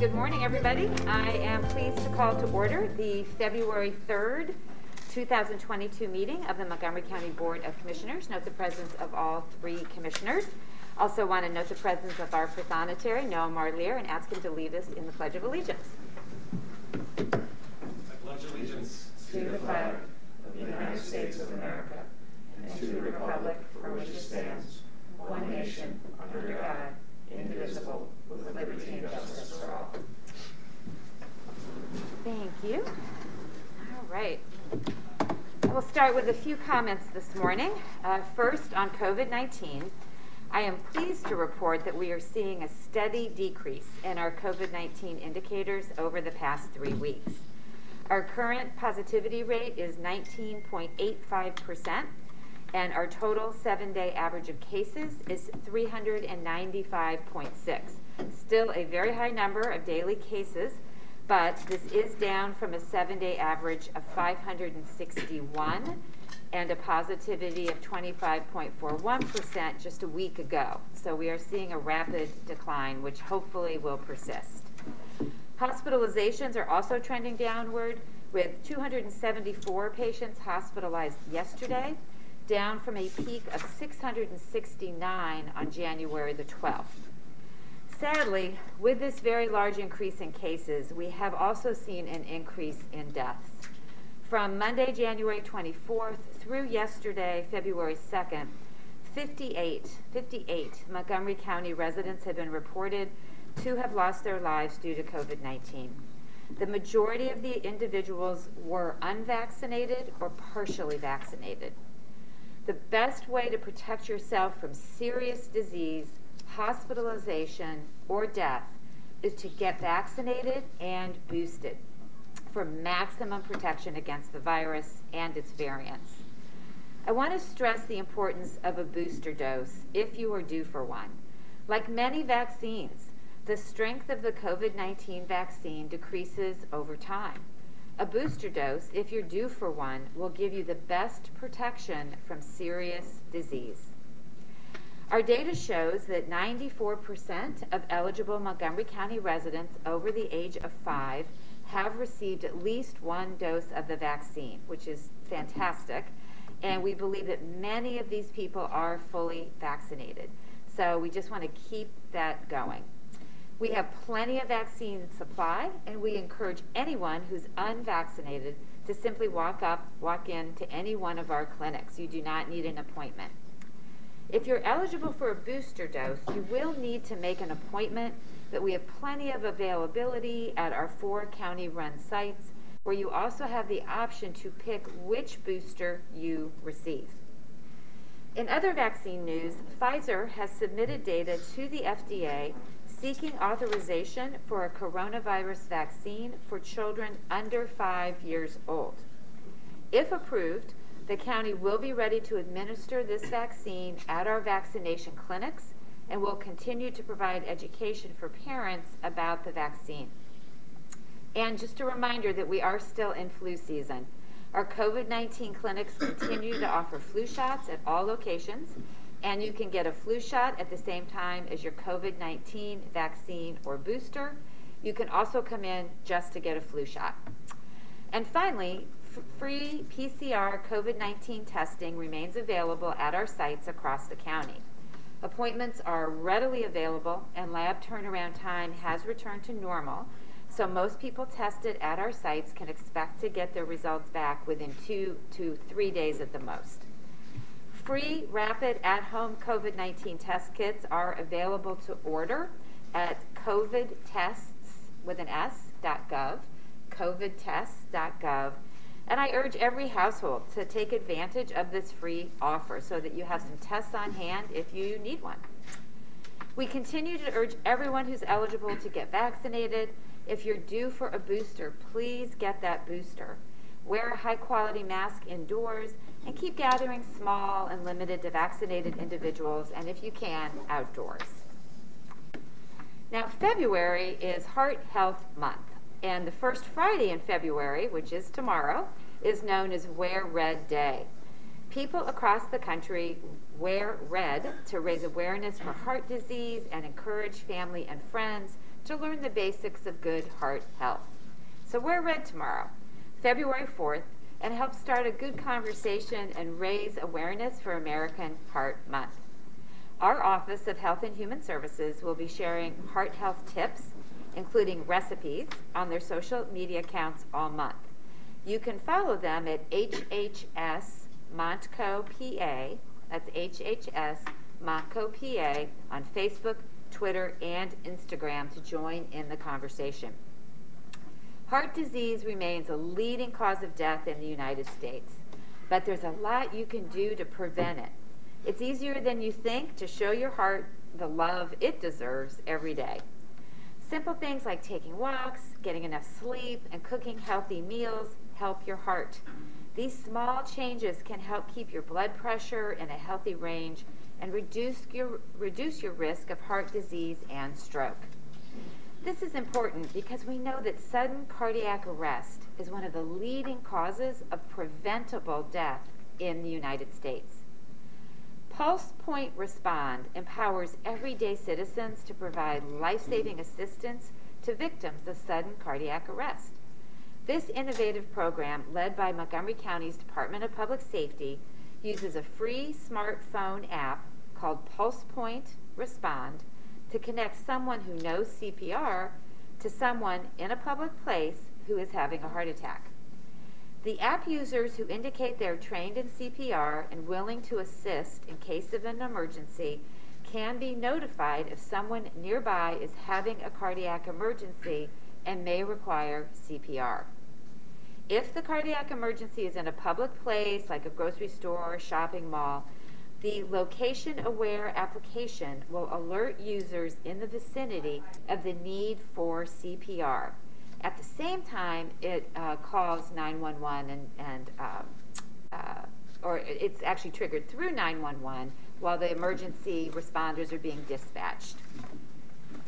Good morning, everybody. I am pleased to call to order the February 3rd, 2022 meeting of the Montgomery County Board of Commissioners. Note the presence of all three commissioners. Also want to note the presence of our prothonotary, Noah Marlier, and ask him to lead us in the Pledge of Allegiance. I pledge allegiance to the flag of the United States of America and to the republic for which it stands, one nation, under God, indivisible, with liberty and justice for all. Thank you. All right. I will start with a few comments this morning. First, on COVID-19, I am pleased to report that we are seeing a steady decrease in our COVID-19 indicators over the past 3 weeks. Our current positivity rate is 19.85%, and our total 7-day average of cases is 395.6. Still a very high number of daily cases, but this is down from a 7-day average of 561 and a positivity of 25.41% just a week ago. So we are seeing a rapid decline, which hopefully will persist. Hospitalizations are also trending downward, with 274 patients hospitalized yesterday, down from a peak of 669 on January the 12th. Sadly, with this very large increase in cases, we have also seen an increase in deaths. From Monday, January 24th through yesterday, February 2nd, 58 Montgomery County residents have been reported to have lost their lives due to COVID-19. The majority of the individuals were unvaccinated or partially vaccinated. The best way to protect yourself from serious disease, hospitalization, or death is to get vaccinated and boosted for maximum protection against the virus and its variants. I want to stress the importance of a booster dose if you are due for one. Like many vaccines, the strength of the COVID-19 vaccine decreases over time. A booster dose, if you're due for one, will give you the best protection from serious disease. Our data shows that 94% of eligible Montgomery County residents over the age of 5 have received at least one dose of the vaccine, which is fantastic. And we believe that many of these people are fully vaccinated. So we just want to keep that going. We have plenty of vaccine supply, and we encourage anyone who's unvaccinated to simply walk in to any one of our clinics. You do not need an appointment. If you're eligible for a booster dose, you will need to make an appointment, but we have plenty of availability at our 4 county-run sites, where you also have the option to pick which booster you receive. In other vaccine news, Pfizer has submitted data to the FDA seeking authorization for a coronavirus vaccine for children under 5 years old. If approved, the county will be ready to administer this vaccine at our vaccination clinics and will continue to provide education for parents about the vaccine. And just a reminder that we are still in flu season. Our COVID-19 clinics continue to offer flu shots at all locations, and you can get a flu shot at the same time as your COVID-19 vaccine or booster. You can also come in just to get a flu shot. And finally, free PCR COVID-19 testing remains available at our sites across the county. Appointments are readily available, and lab turnaround time has returned to normal, so most people tested at our sites can expect to get their results back within 2 to 3 days at the most. Free rapid at-home COVID-19 test kits are available to order at covidtests.gov, covidtests.gov, and I urge every household to take advantage of this free offer so that you have some tests on hand if you need one. We continue to urge everyone who's eligible to get vaccinated. If you're due for a booster, please get that booster. Wear a high-quality mask indoors and keep gathering small and limited to vaccinated individuals, and if you can, outdoors. Now, February is Heart Health Month, and the first Friday in February, which is tomorrow, is known as Wear Red Day. People across the country wear red to raise awareness for heart disease and encourage family and friends to learn the basics of good heart health. So wear red tomorrow, February 4th, and help start a good conversation and raise awareness for American Heart Month. Our Office of Health and Human Services will be sharing heart health tips, including recipes, on their social media accounts all month. You can follow them at HHS Montco PA, that's HHS Montco PA, on Facebook, Twitter, and Instagram to join in the conversation. Heart disease remains a leading cause of death in the United States, but there's a lot you can do to prevent it. It's easier than you think to show your heart the love it deserves every day. Simple things like taking walks, getting enough sleep, and cooking healthy meals help your heart. These small changes can help keep your blood pressure in a healthy range and reduce your risk of heart disease and stroke. This is important because we know that sudden cardiac arrest is one of the leading causes of preventable death in the United States. Pulse Point Respond empowers everyday citizens to provide life-saving assistance to victims of sudden cardiac arrest. This innovative program, led by Montgomery County's Department of Public Safety, uses a free smartphone app called Pulse Point Respond to connect someone who knows CPR to someone in a public place who is having a heart attack. The app users who indicate they're trained in CPR and willing to assist in case of an emergency can be notified if someone nearby is having a cardiac emergency and may require CPR. If the cardiac emergency is in a public place like a grocery store or shopping mall, the location-aware application will alert users in the vicinity of the need for CPR. At the same time, it calls 911 or it's actually triggered through 911 while the emergency responders are being dispatched.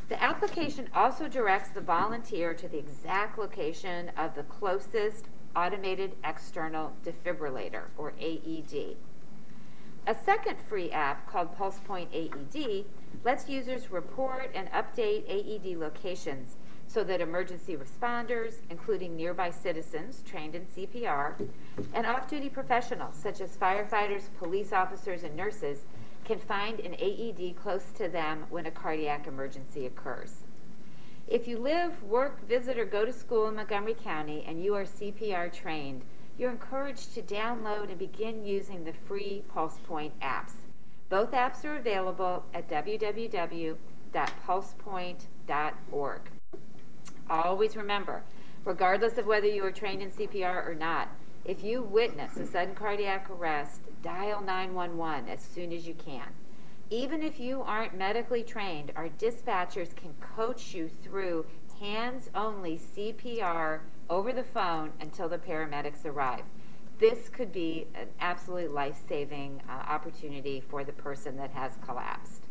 The application also directs the volunteer to the exact location of the closest automated external defibrillator, or AED. A second free app called PulsePoint AED lets users report and update AED locations so that emergency responders, including nearby citizens trained in CPR, and off-duty professionals such as firefighters, police officers, and nurses can find an AED close to them when a cardiac emergency occurs. If you live, work, visit, or go to school in Montgomery County and you are CPR trained, you're encouraged to download and begin using the free PulsePoint apps. Both apps are available at www.pulsepoint.org. Always remember, regardless of whether you are trained in CPR or not, if you witness a sudden cardiac arrest, dial 911 as soon as you can. Even if you aren't medically trained, our dispatchers can coach you through hands-only CPR over the phone until the paramedics arrive. This could be an absolutely life-saving opportunity for the person that has collapsed.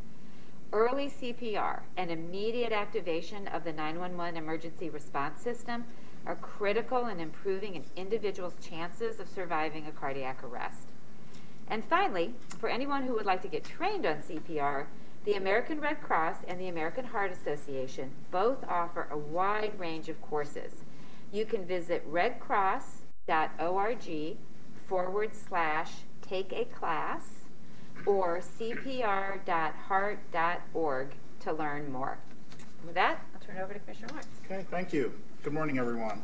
Early CPR and immediate activation of the 911 emergency response system are critical in improving an individual's chances of surviving a cardiac arrest. And finally, for anyone who would like to get trained on CPR, the American Red Cross and the American Heart Association both offer a wide range of courses. You can visit redcross.org/take-a-class or cpr.heart.org to learn more. With that, I'll turn it over to Commissioner Lawrence. Okay, thank you. Good morning, everyone.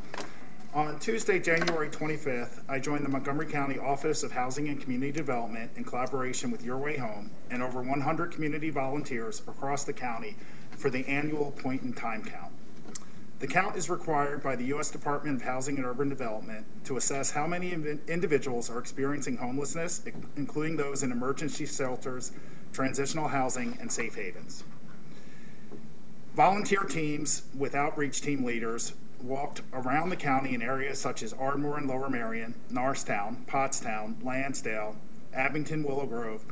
On Tuesday, January 25th, I joined the Montgomery County Office of Housing and Community Development in collaboration with Your Way Home and over 100 community volunteers across the county for the annual point-in-time count. The count is required by the U.S. Department of Housing and Urban Development to assess how many individuals are experiencing homelessness, including those in emergency shelters, transitional housing, and safe havens. Volunteer teams with outreach team leaders walked around the county in areas such as Ardmore and Lower Merion, Norristown, Pottstown, Lansdale, Abington, Willow Grove,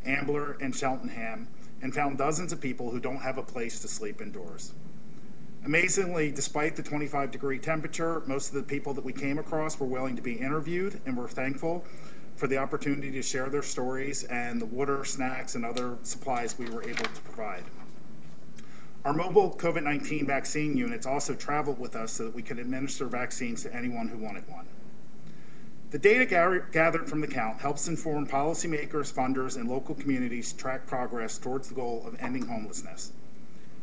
Ambler, and Cheltenham, and found dozens of people who don't have a place to sleep indoors. Amazingly, despite the 25-degree temperature, most of the people that we came across were willing to be interviewed, and we're thankful for the opportunity to share their stories and the water, snacks, and other supplies we were able to provide. Our mobile COVID-19 vaccine units also traveled with us so that we could administer vaccines to anyone who wanted one. The data gathered from the count helps inform policymakers, funders, and local communities track progress towards the goal of ending homelessness.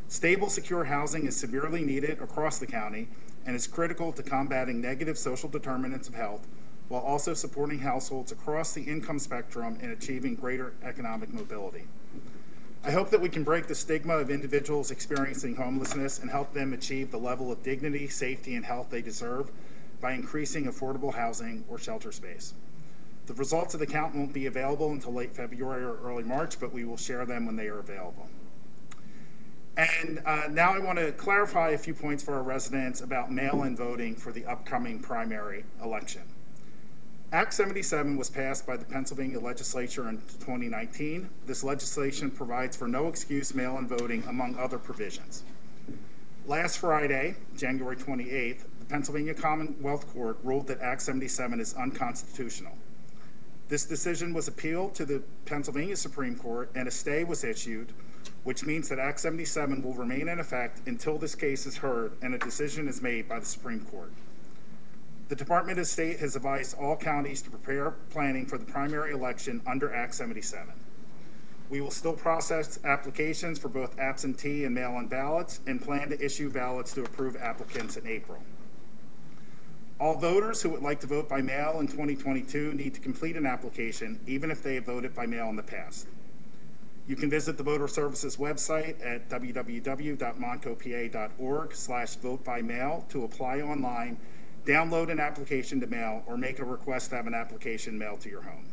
Stable, secure housing is severely needed across the county and is critical to combating negative social determinants of health while also supporting households across the income spectrum and achieving greater economic mobility. I hope that we can break the stigma of individuals experiencing homelessness and help them achieve the level of dignity, safety, and health they deserve by increasing affordable housing or shelter space. The results of the count won't be available until late February or early March, but we will share them when they are available. And now I want to clarify a few points for our residents about mail-in voting for the upcoming primary election. Act 77 was passed by the Pennsylvania legislature in 2019. This legislation provides for no excuse mail-in voting, among other provisions. Last Friday, January 28th, the Pennsylvania Commonwealth Court ruled that Act 77 is unconstitutional. This decision was appealed to the Pennsylvania Supreme Court and a stay was issued, which means that Act 77 will remain in effect until this case is heard and a decision is made by the Supreme Court. The Department of State has advised all counties to prepare planning for the primary election under Act 77. We will still process applications for both absentee and mail-in ballots and plan to issue ballots to approve applicants in April. All voters who would like to vote by mail in 2022 need to complete an application, even if they have voted by mail in the past. You can visit the Voter Services website at www.montcopa.org/vote-by-mail to apply online, download an application to mail, or make a request to have an application mailed to your home.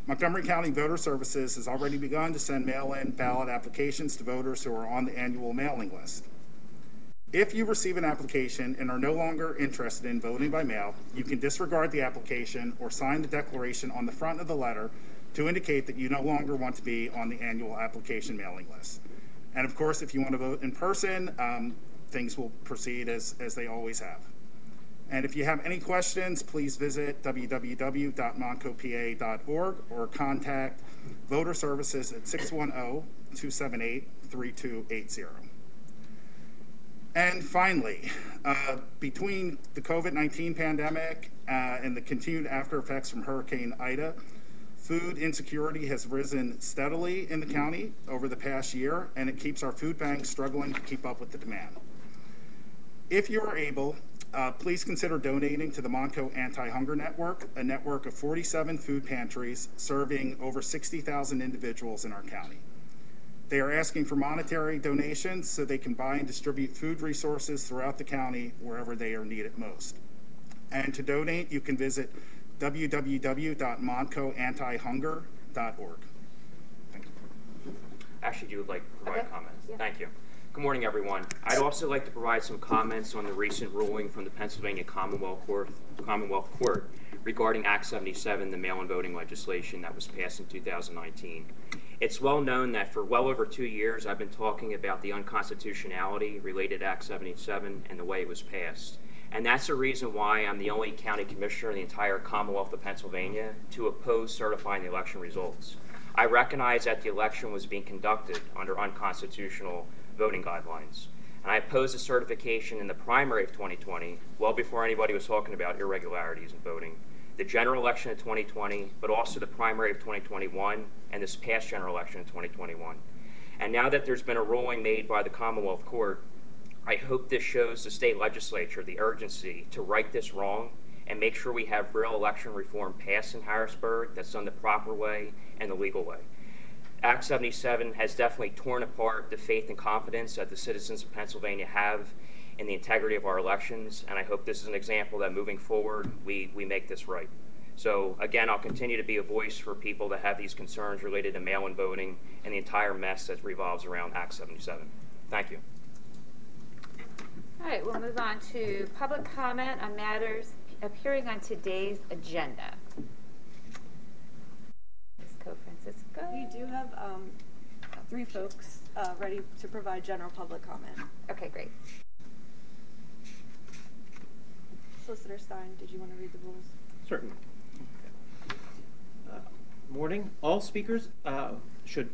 Montgomery County Voter Services has already begun to send mail-in ballot applications to voters who are on the annual mailing list. If you receive an application and are no longer interested in voting by mail, you can disregard the application or sign the declaration on the front of the letter to indicate that you no longer want to be on the annual application mailing list. And of course, if you want to vote in person, things will proceed as they always have. And if you have any questions, please visit www.montcopa.org or contact Voter Services at 610-278-3280. And finally, between the COVID-19 pandemic and the continued after effects from Hurricane Ida, food insecurity has risen steadily in the county over the past year, and it keeps our food banks struggling to keep up with the demand. If you are able, please consider donating to the Montco Anti-Hunger Network, a network of 47 food pantries serving over 60,000 individuals in our county. They are asking for monetary donations so they can buy and distribute food resources throughout the county wherever they are needed most. And to donate, you can visit www.montcoantihunger.org. Thank you. Actually, you would like to provide comments? Yeah. Thank you. Good morning, everyone. I'd also like to provide some comments on the recent ruling from the Pennsylvania Commonwealth Court regarding Act 77, the mail-in voting legislation that was passed in 2019. It's well known that for well over 2 years I've been talking about the unconstitutionality related to Act 77 and the way it was passed. And that's the reason why I'm the only county commissioner in the entire Commonwealth of Pennsylvania to oppose certifying the election results. I recognize that the election was being conducted under unconstitutional voting guidelines. And I opposed the certification in the primary of 2020, well before anybody was talking about irregularities in voting, the general election of 2020, but also the primary of 2021, and this past general election in 2021. And now that there's been a ruling made by the Commonwealth Court, I hope this shows the state legislature the urgency to right this wrong and make sure we have real election reform passed in Harrisburg that's done the proper way and the legal way. Act 77 has definitely torn apart the faith and confidence that the citizens of Pennsylvania have in the integrity of our elections, and I hope this is an example that moving forward we make this right. So again, I'll continue to be a voice for people that have these concerns related to mail-in voting and the entire mess that revolves around Act 77. Thank you. All right, we'll move on to public comment on matters appearing on today's agenda. Ms. Co-Francisco. We do have 3 folks ready to provide general public comment. Okay, great. Solicitor Stein, did you want to read the rules? Certainly. Morning. All speakers who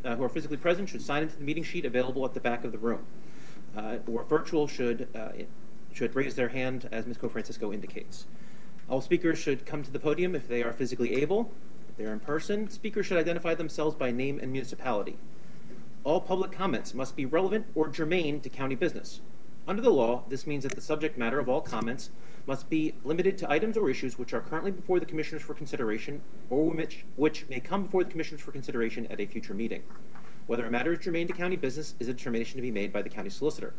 are physically present should sign into the meeting sheet available at the back of the room. or virtual should raise their hand as Ms. Cofrancisco indicates. All speakers should come to the podium if they are physically able. If they are in person, speakers should identify themselves by name and municipality. All public comments must be relevant or germane to county business. Under the law, this means that the subject matter of all comments must be limited to items or issues which are currently before the Commissioners for consideration, or which may come before the Commissioners for consideration at a future meeting. Whether a matter is germane to county business is a determination to be made by the county solicitor.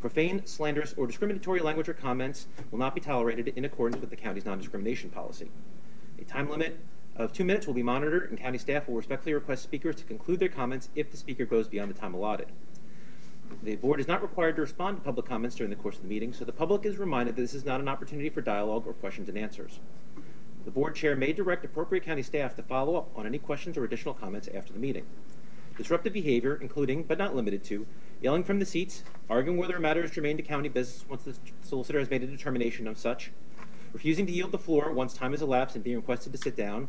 Profane, slanderous, or discriminatory language or comments will not be tolerated in accordance with the county's non-discrimination policy. A time limit of 2 minutes will be monitored, and county staff will respectfully request speakers to conclude their comments if the speaker goes beyond the time allotted. The board is not required to respond to public comments during the course of the meeting, so the public is reminded that this is not an opportunity for dialogue or questions and answers. The board chair may direct appropriate county staff to follow up on any questions or additional comments after the meeting. Disruptive behavior, including, but not limited to, yelling from the seats, arguing whether a matter is germane to county business once the solicitor has made a determination of such, refusing to yield the floor once time has elapsed and being requested to sit down,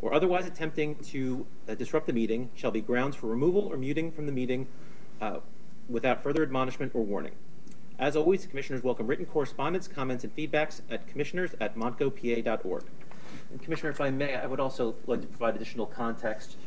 or otherwise attempting to disrupt the meeting shall be grounds for removal or muting from the meeting without further admonishment or warning. As always, the Commissioners welcome written correspondence, comments, and feedbacks at commissioners@montgopa.org. And Commissioner, if I may, I would also like to provide additional context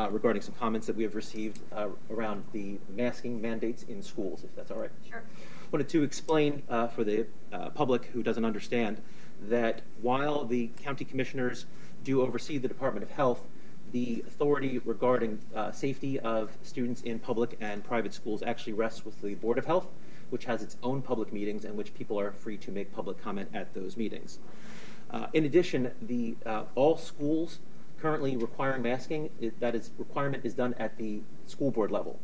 regarding some comments that we have received around the masking mandates in schools, if that's all right. Sure. I wanted to explain for the public who doesn't understand that while the county commissioners do oversee the Department of Health, the authority regarding safety of students in public and private schools actually rests with the Board of Health, which has its own public meetings and which people are free to make public comment at those meetings. In addition, all schools currently requiring masking, that requirement is done at the school board level.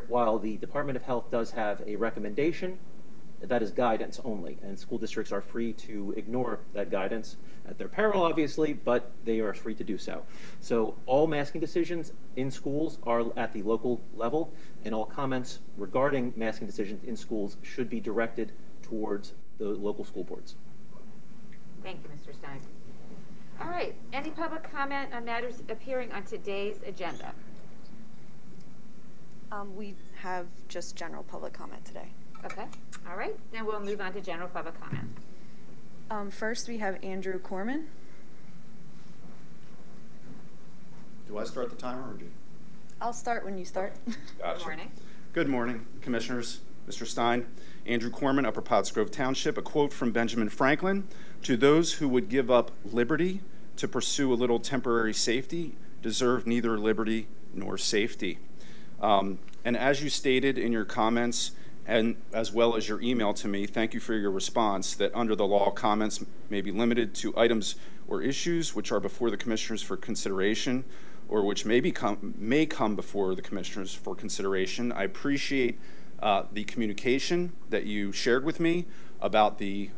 While the Department of Health does have a recommendation, that is guidance only, and school districts are free to ignore that guidance at their peril, obviously, but they are free to do so. So all masking decisions in schools are at the local level, and all comments regarding masking decisions in schools should be directed towards the local school boards. Thank you, Mr. Stein. All right, any public comment on matters appearing on today's agenda? We have just general public comment today. Okay, all right, then we'll move on to general public comment. First, we have Andrew Corman. Do I start the timer or do you? I'll start when you start. Gotcha. Good morning. Good morning, Commissioners. Mr. Stein, Andrew Corman, Upper Pottsgrove Township. A quote from Benjamin Franklin: "To those who would give up liberty to pursue a little temporary safety deserve neither liberty nor safety." And as you stated in your comments, and as well as your email to me, thank you for your response that under the law, comments may be limited to items or issues which are before the Commissioners for consideration or which may come before the Commissioners for consideration. I appreciate the communication that you shared with me about the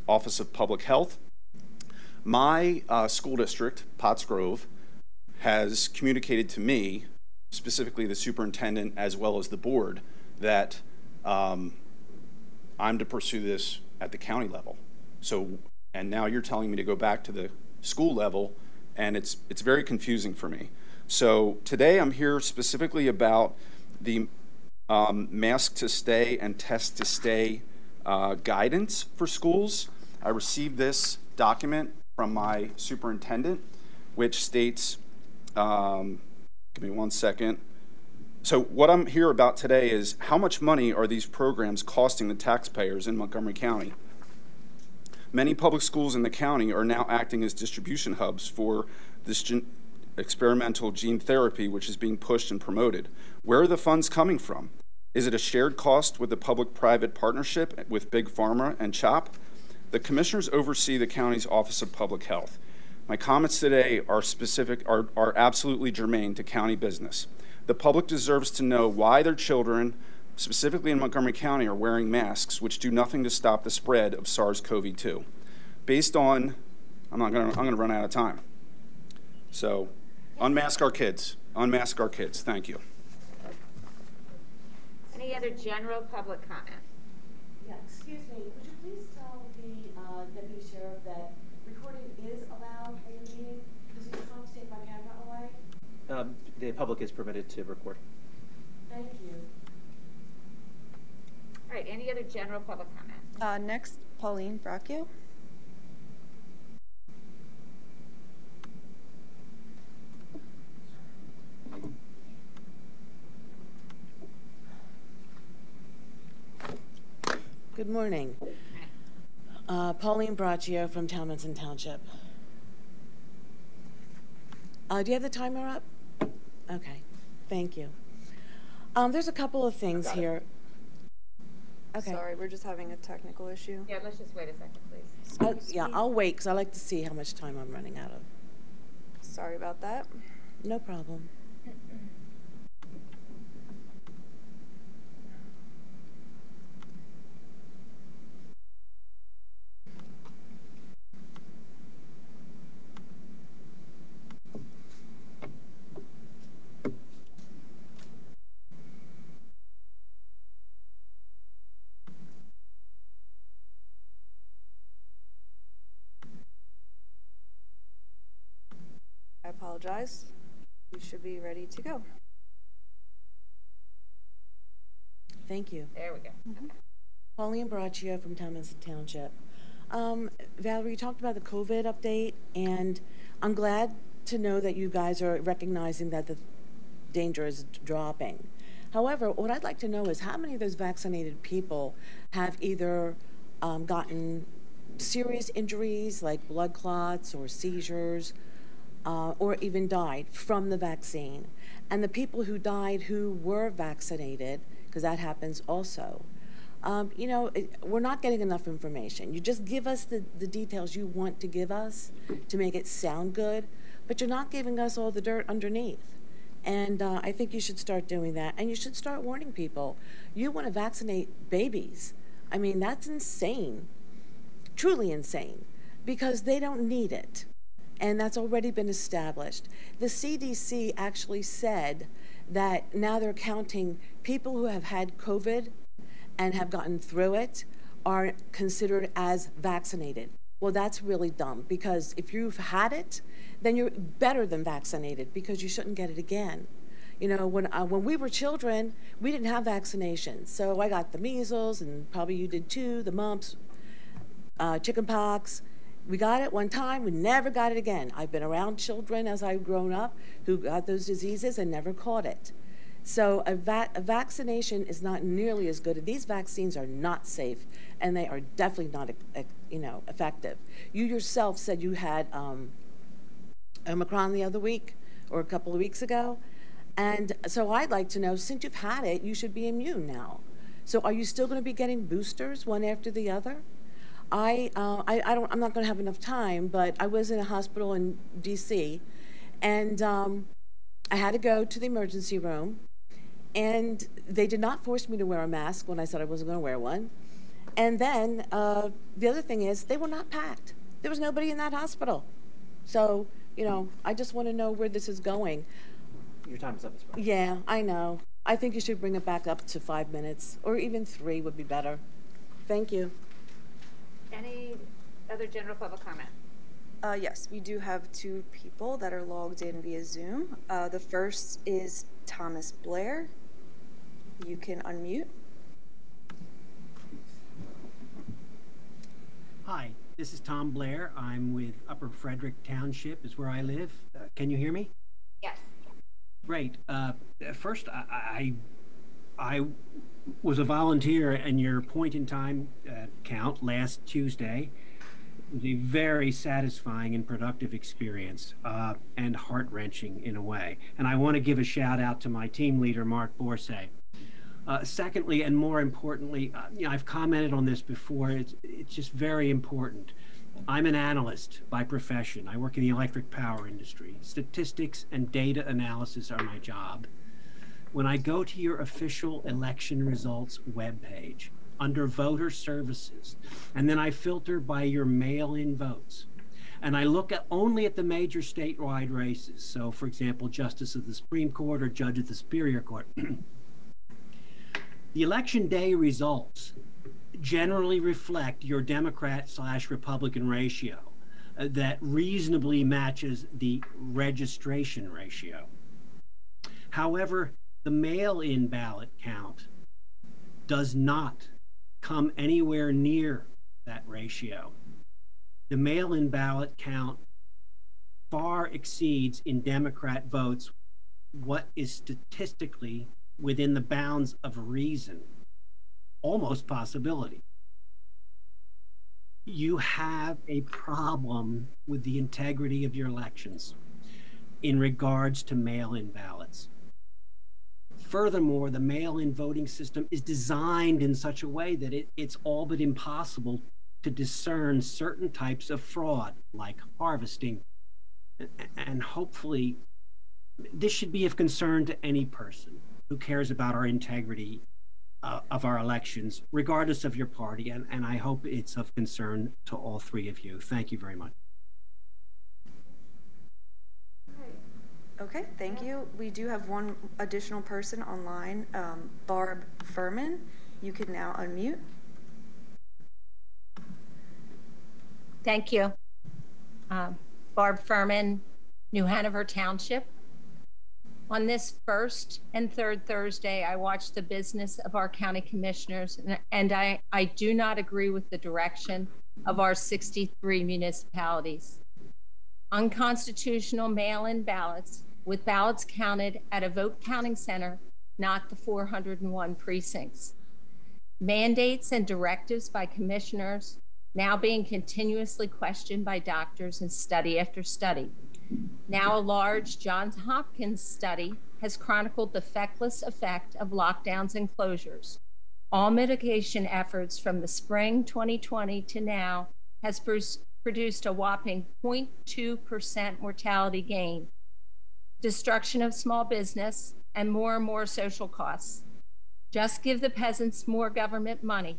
Office of Public Health. My school district, Pottsgrove, has communicated to me, specifically the superintendent as well as the board, that I'm to pursue this at the county level. So, and now you're telling me to go back to the school level, and it's very confusing for me. So today I'm here specifically about the mask to stay and test to stay guidance for schools. I received this document from my superintendent, which states, give me one second. So what I'm here about today is how much money are these programs costing the taxpayers in Montgomery County? Many public schools in the county are now acting as distribution hubs for this experimental gene therapy, which is being pushed and promoted. Where are the funds coming from? Is it a shared cost with the public-private partnership with Big Pharma and CHOP? The Commissioners oversee the county's Office of Public Health. My comments today are absolutely germane to county business. The public deserves to know why their children, specifically in Montgomery County, are wearing masks which do nothing to stop the spread of SARS-CoV-2. Based on, I'm going to run out of time. So, unmask our kids. Unmask our kids. Thank you. Any other general public comment? Yeah, excuse me. Would you please tell the Deputy Sheriff that recording is allowed in the meeting? Because he's trying to take my camera away. The public is permitted to record. Thank you. any other general public comment? Next, Pauline Bracchio. Good morning. Pauline Bracchio from Talmadge Township. Do you have the timer up? Okay, thank you. There's a couple of things here. Okay. Sorry, we're just having a technical issue. Yeah, let's just wait a second, please. Yeah, I'll wait because I like to see how much time I'm running out of. Sorry about that. No problem. I apologize. You should be ready to go. Thank you. There we go. Pauline Bracchio from Talmadge Township. Valerie, you talked about the COVID update, and I'm glad to know that you guys are recognizing that the danger is dropping. However, what I'd like to know is how many of those vaccinated people have either gotten serious injuries like blood clots or seizures, or even died from the vaccine. And the people who died who were vaccinated, because that happens also, you know, we're not getting enough information. You just give us the details you want to give us to make it sound good, but you're not giving us all the dirt underneath. And I think you should start doing that, and you should start warning people. You want to vaccinate babies. I mean, that's insane, truly insane, because they don't need it. And that's already been established. The CDC actually said that now they're counting people who have had COVID and have gotten through it are considered as vaccinated. Well, that's really dumb, because if you've had it, then you're better than vaccinated, because you shouldn't get it again. You know, when we were children, we didn't have vaccinations. So I got the measles, and probably you did too, the mumps, chicken pox. We got it one time, we never got it again. I've been around children as I've grown up who got those diseases and never caught it. So a vaccination is not nearly as good. These vaccines are not safe, and they are definitely not, you know, effective. You yourself said you had Omicron the other week or a couple of weeks ago, and so I'd like to know, since you've had it, you should be immune now. So are you still going to be getting boosters one after the other? I'm not going to have enough time, but I was in a hospital in D.C., and I had to go to the emergency room, and they did not force me to wear a mask when I said I wasn't going to wear one. And then the other thing is, they were not packed. There was nobody in that hospital. So, you know, I just want to know where this is going. Your time is up, Ms. Brown. Yeah, I know. I think you should bring it back up to 5 minutes, or even 3 would be better. Thank you. Any other general public comment? Yes, we do have 2 people that are logged in via Zoom. The first is Thomas Blair. You can unmute. Hi, this is Tom Blair. I'm with Upper Frederick Township is where I live. Can you hear me? Yes. Great. First, I was a volunteer in your point in time count last Tuesday. It was a very satisfying and productive experience, and heart-wrenching in a way. And I want to give a shout out to my team leader, Mark Borsay. Secondly, and more importantly, you know, I've commented on this before, it's just very important. I'm an analyst by profession. I work in the electric power industry. Statistics and data analysis are my job. When I go to your official election results webpage under voter services, and then I filter by your mail-in votes, and I look only at the major statewide races, so for example, Justice of the Supreme Court or Judge of the Superior Court, the election day results generally reflect your Democrat/Republican ratio that reasonably matches the registration ratio. However, the mail-in ballot count does not come anywhere near that ratio. The mail-in ballot count far exceeds in Democrat votes what is statistically within the bounds of reason, almost possibility. You have a problem with the integrity of your elections in regards to mail-in ballots. Furthermore, the mail-in voting system is designed in such a way that it's all but impossible to discern certain types of fraud, like harvesting. And hopefully, this should be of concern to any person who cares about our integrity of our elections, regardless of your party. And I hope it's of concern to all three of you. Thank you very much. Okay, thank you. We do have one additional person online, Barb Furman. You can now unmute. Thank you. Barb Furman, New Hanover Township. On this first and third Thursday, I watched the business of our county commissioners, and I do not agree with the direction of our 63 municipalities. Unconstitutional mail-in ballots with ballots counted at a vote counting center, not the 401 precincts. Mandates and directives by commissioners now being continuously questioned by doctors in study after study. Now a large Johns Hopkins study has chronicled the feckless effect of lockdowns and closures. All mitigation efforts from the spring 2020 to now has produced a whopping 0.2% mortality gain, destruction of small business, and more social costs. Just give the peasants more government money.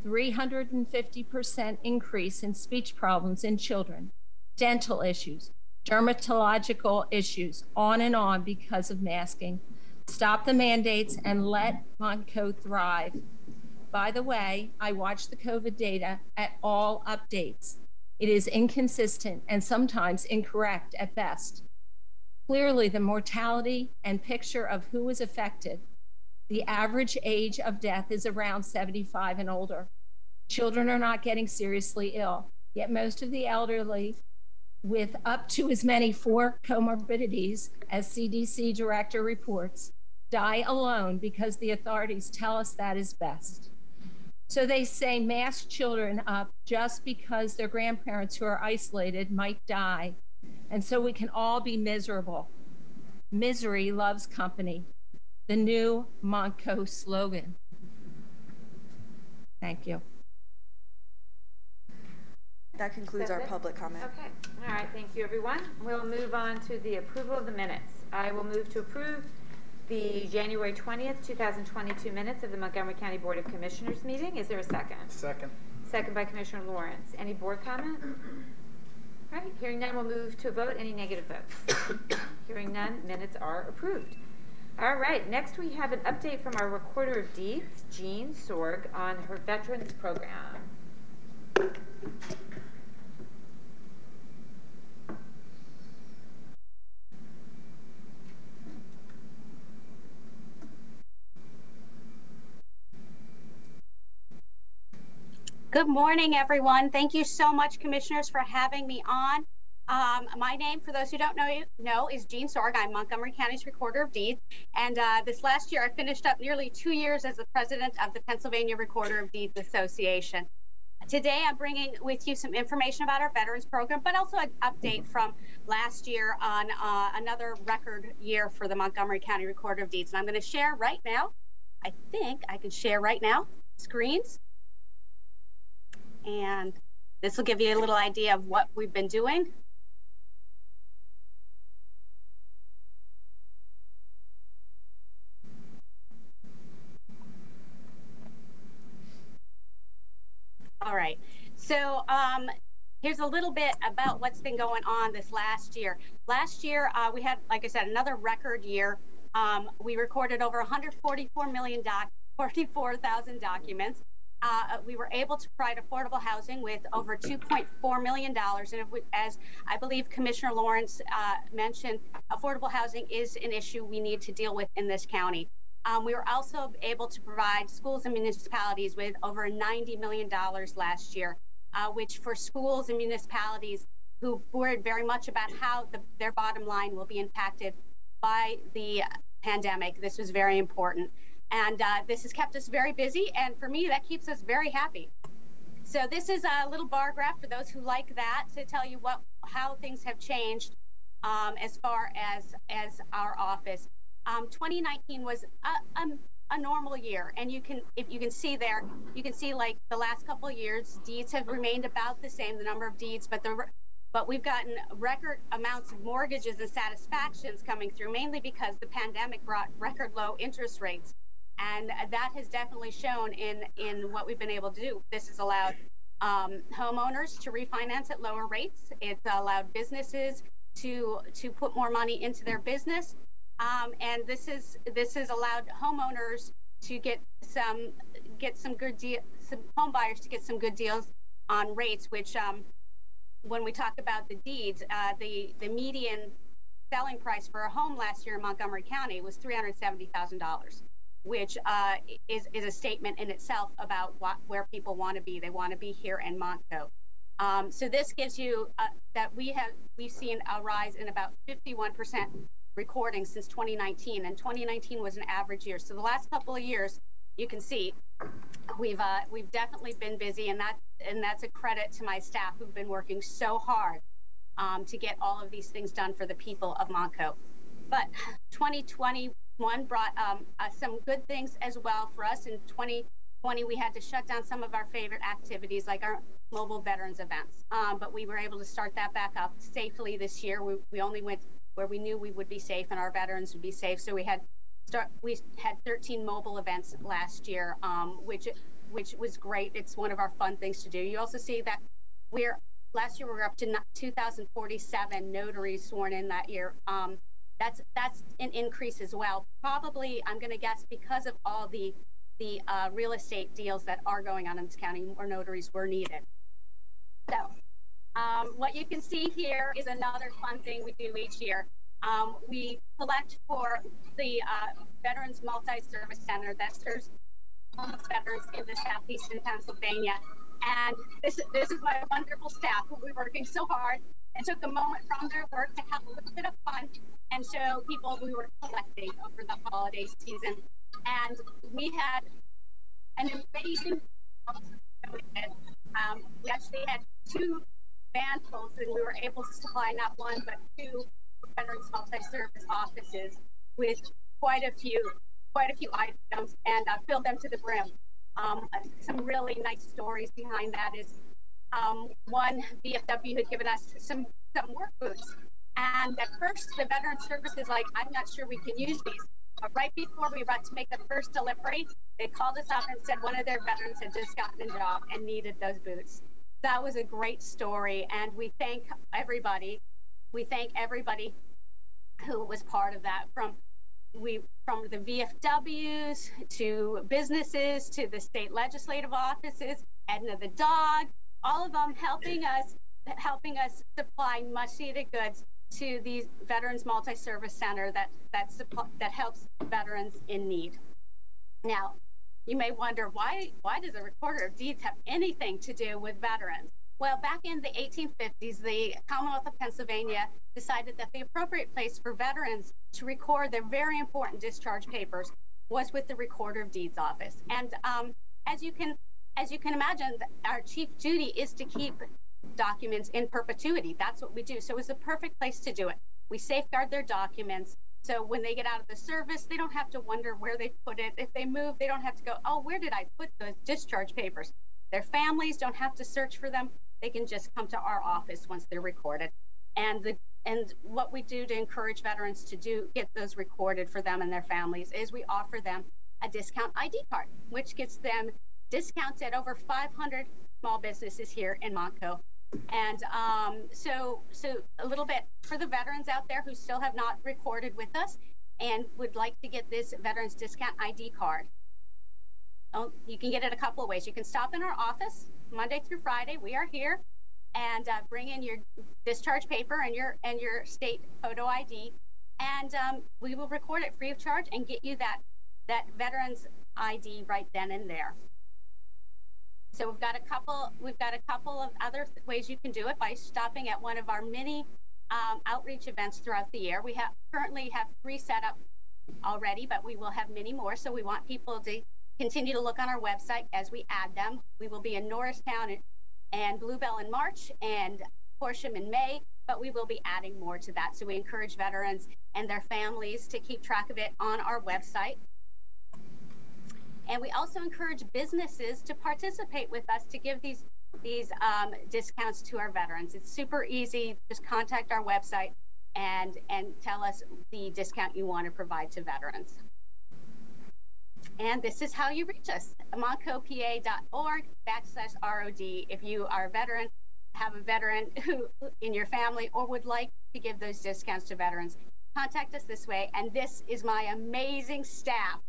350% increase in speech problems in children, dental issues, dermatological issues, on and on because of masking. Stop the mandates and let Montco thrive. By the way, I watch the COVID data at all updates. It is inconsistent and sometimes incorrect at best. Clearly, the mortality and picture of who is affected, the average age of death is around 75 and older. Children are not getting seriously ill, yet most of the elderly with up to as many 4 comorbidities as CDC director reports die alone because the authorities tell us that is best. So they say mask children up just because their grandparents who are isolated might die. And so we can all be miserable. Misery loves company. The new Montco slogan. Thank you. That concludes our public comment. Okay. All right. Thank you, everyone. We'll move on to the approval of the minutes. I will move to approve the January 20th, 2022 minutes of the Montgomery County Board of Commissioners meeting. Is there a second? Second. Second by Commissioner Lawrence. Any board comment? All right. Hearing none, we'll move to a vote. Any negative votes? Hearing none, minutes are approved. All right. Next, we have an update from our Recorder of Deeds, Jeanne Sorg, on her Veterans Program. Good morning, everyone. Thank you so much, Commissioners, for having me on. My name, for those who don't know, is Jeanne Sorg. I'm Montgomery County's Recorder of Deeds. And this last year, I finished up nearly 2 years as the president of the Pennsylvania Recorder of Deeds Association. Today, I'm bringing with you some information about our Veterans Program, but also an update from last year on another record year for the Montgomery County Recorder of Deeds. And I'm going to share right now. I think I can share right now screens. And this will give you a little idea of what we've been doing. All right, so here's a little bit about what's been going on this last year. Last year, we had, like I said, another record year. We recorded over 44,000 documents. We were able to provide affordable housing with over $2.4 million. And as I believe Commissioner Lawrence mentioned, affordable housing is an issue we need to deal with in this county. We were also able to provide schools and municipalities with over $90 million last year, which for schools and municipalities who worried very much about how their bottom line will be impacted by the pandemic, this was very important. And this has kept us very busy, and for me, that keeps us very happy. So this is a little bar graph for those who like that to tell you how things have changed as far as our office. 2019 was a normal year, and if you can see there, you can see like the last couple of years, deeds have remained about the same, the number of deeds, but we've gotten record amounts of mortgages and satisfactions coming through, mainly because the pandemic brought record low interest rates. And that has definitely shown in what we've been able to do. This has allowed homeowners to refinance at lower rates. It's allowed businesses to put more money into their business. And this has allowed homeowners to get some good deals, some home buyers to get some good deals on rates, which when we talk about the deeds, the median selling price for a home last year in Montgomery County was $370,000, which is a statement in itself about where people want to be. They want to be here in Montco. So this gives you that we've seen a rise in about 51% recording since 2019, and 2019 was an average year. So the last couple of years, you can see we've definitely been busy, and that's a credit to my staff who've been working so hard to get all of these things done for the people of Montco. But 2021 brought some good things as well for us. In 2020, we had to shut down some of our favorite activities, like our mobile veterans events, but we were able to start that back up safely this year. We only went where we knew we would be safe and our veterans would be safe. So we had 13 mobile events last year, which was great. It's one of our fun things to do. You also see that last year we were up to 2,047 notaries sworn in that year. That's an increase as well. Probably, I'm going to guess, because of all the real estate deals that are going on in this county, more notaries were needed. So what you can see here is another fun thing we do each year. We collect for the Veterans Multi-Service Center that serves homeless veterans in the southeastern Pennsylvania. And this is my wonderful staff who were working so hard and took a moment from their work to have a little bit of fun and show people we were collecting over the holiday season. And we had an amazing we actually had 2 vans, and we were able to supply not one but 2 Veterans Multi-Service offices with quite a few items, and fill them to the brim. Some really nice stories behind that is one VFW had given us some work boots, and at first the Veteran Service is like, I'm not sure we can use these. But right before we were about to make the first delivery, they called us up and said one of their veterans had just gotten a job and needed those boots. That was a great story, and we thank everybody. We thank everybody who was part of that, from the VFWs to businesses to the state legislative offices, Edna the dog, all of them helping us supply much needed goods to the Veterans Multi-Service Center that helps veterans in need. Now, you may wonder, why does a recorder of deeds have anything to do with veterans? Well, back in the 1850s, the Commonwealth of Pennsylvania decided that the appropriate place for veterans to record their very important discharge papers was with the Recorder of Deeds office. And as you can imagine, our chief duty is to keep documents in perpetuity. That's what we do. So it was the perfect place to do it. We safeguard their documents. So when they get out of the service, they don't have to wonder where they put it. If they move, they don't have to go, oh, where did I put those discharge papers? Their families don't have to search for them. They can just come to our office once they're recorded. And what we do to encourage veterans to get those recorded for them and their families is we offer them a discount ID card, which gets them discounts at over 500 small businesses here in Montco. And so a little bit for the veterans out there who still have not recorded with us and would like to get this Veterans Discount ID card. Oh, you can get it a couple of ways. You can stop in our office Monday through Friday. We are here, and bring in your discharge paper and your state photo ID, and we will record it free of charge and get you that that veterans ID right then and there. So we've got a couple of other ways you can do it by stopping at one of our many outreach events throughout the year. We currently have 3 set up already, but we will have many more. So we want people to continue to look on our website as we add them. We will be in Norristown and Bluebell in March and Horsham in May, but we will be adding more to that. So we encourage veterans and their families to keep track of it on our website. And we also encourage businesses to participate with us to give these discounts to our veterans. It's super easy. Just contact our website and tell us the discount you want to provide to veterans. And this is how you reach us, montcopa.org/ROD. If you are a veteran, have a veteran who in your family, or would like to give those discounts to veterans, contact us this way. And this is my amazing staff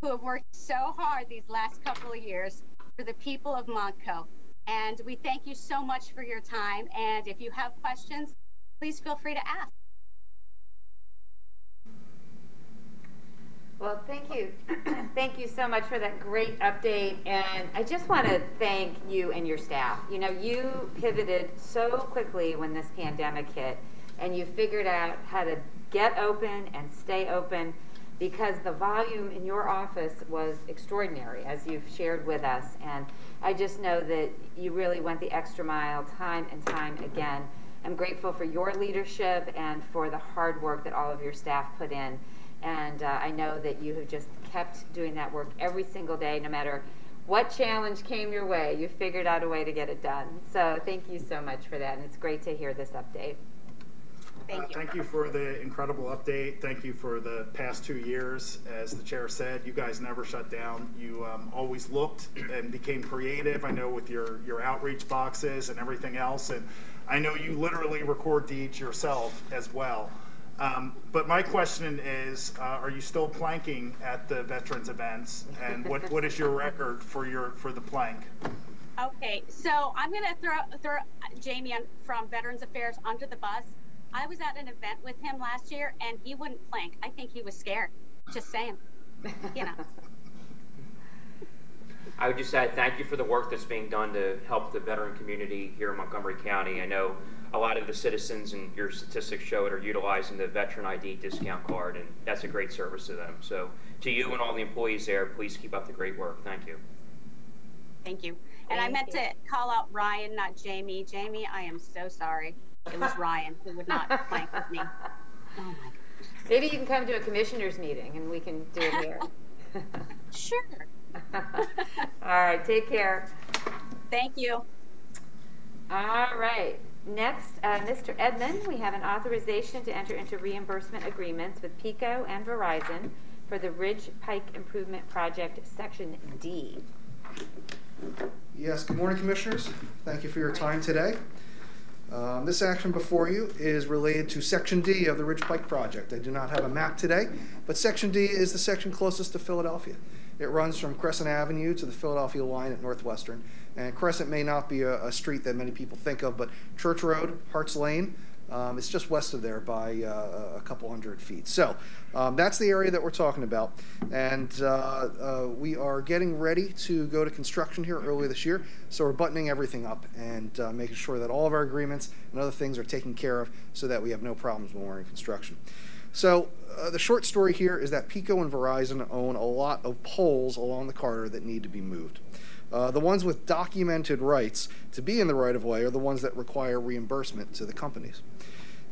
who have worked so hard these last couple of years for the people of Montco. And we thank you so much for your time. And if you have questions, please feel free to ask. Well, thank you. Thank you so much for that great update. And I just want to thank you and your staff. You know, you pivoted so quickly when this pandemic hit, and you figured out how to get open and stay open, because the volume in your office was extraordinary, as you've shared with us. And I just know that you really went the extra mile time and time again. I'm grateful for your leadership and for the hard work that all of your staff put in. And I know that you have just kept doing that work every single day, no matter what challenge came your way. You figured out a way to get it done. So thank you so much for that, and it's great to hear this update. Thank you. Thank you for the incredible update. Thank you for the past 2 years. As the chair said, you guys never shut down. You always looked and became creative. I know with your outreach boxes and everything else. And I know you literally record deeds yourself as well. But my question is, are you still planking at the veterans events? And what is your record for the plank? Okay, so I'm going to throw Jamie from Veterans Affairs under the bus. I was at an event with him last year, and he wouldn't plank. I think he was scared. Just saying, you know. I would just add thank you for the work that's being done to help the veteran community here in Montgomery County. I know a lot of the citizens, and your statistics show it, are utilizing the Veteran ID discount card, and that's a great service to them. So to you and all the employees there, please keep up the great work. Thank you. Thank you. And I meant to call out Ryan, not Jamie. Jamie, I am so sorry. It was Ryan who would not plank with me. Oh my gosh. Maybe you can come to a commissioners meeting and we can do it here. Sure. All right, take care. Thank you. All right. Next, Mr. Edmund, we have an authorization to enter into reimbursement agreements with PECO and Verizon for the Ridge Pike Improvement Project, Section D. Yes, good morning, Commissioners. Thank you for your time today. This action before you is related to Section D of the Ridge Pike project. I do not have a map today, but Section D is the section closest to Philadelphia. It runs from Crescent Avenue to the Philadelphia line at Northwestern. And Crescent may not be a street that many people think of, but Church Road, Harts Lane, it's just west of there by a couple hundred feet. So that's the area that we're talking about. And we are getting ready to go to construction here early this year. So we're buttoning everything up and making sure that all of our agreements and other things are taken care of so that we have no problems when we're in construction. So the short story here is that PECO and Verizon own a lot of poles along the corridor that need to be moved. The ones with documented rights to be in the right-of-way are the ones that require reimbursement to the companies.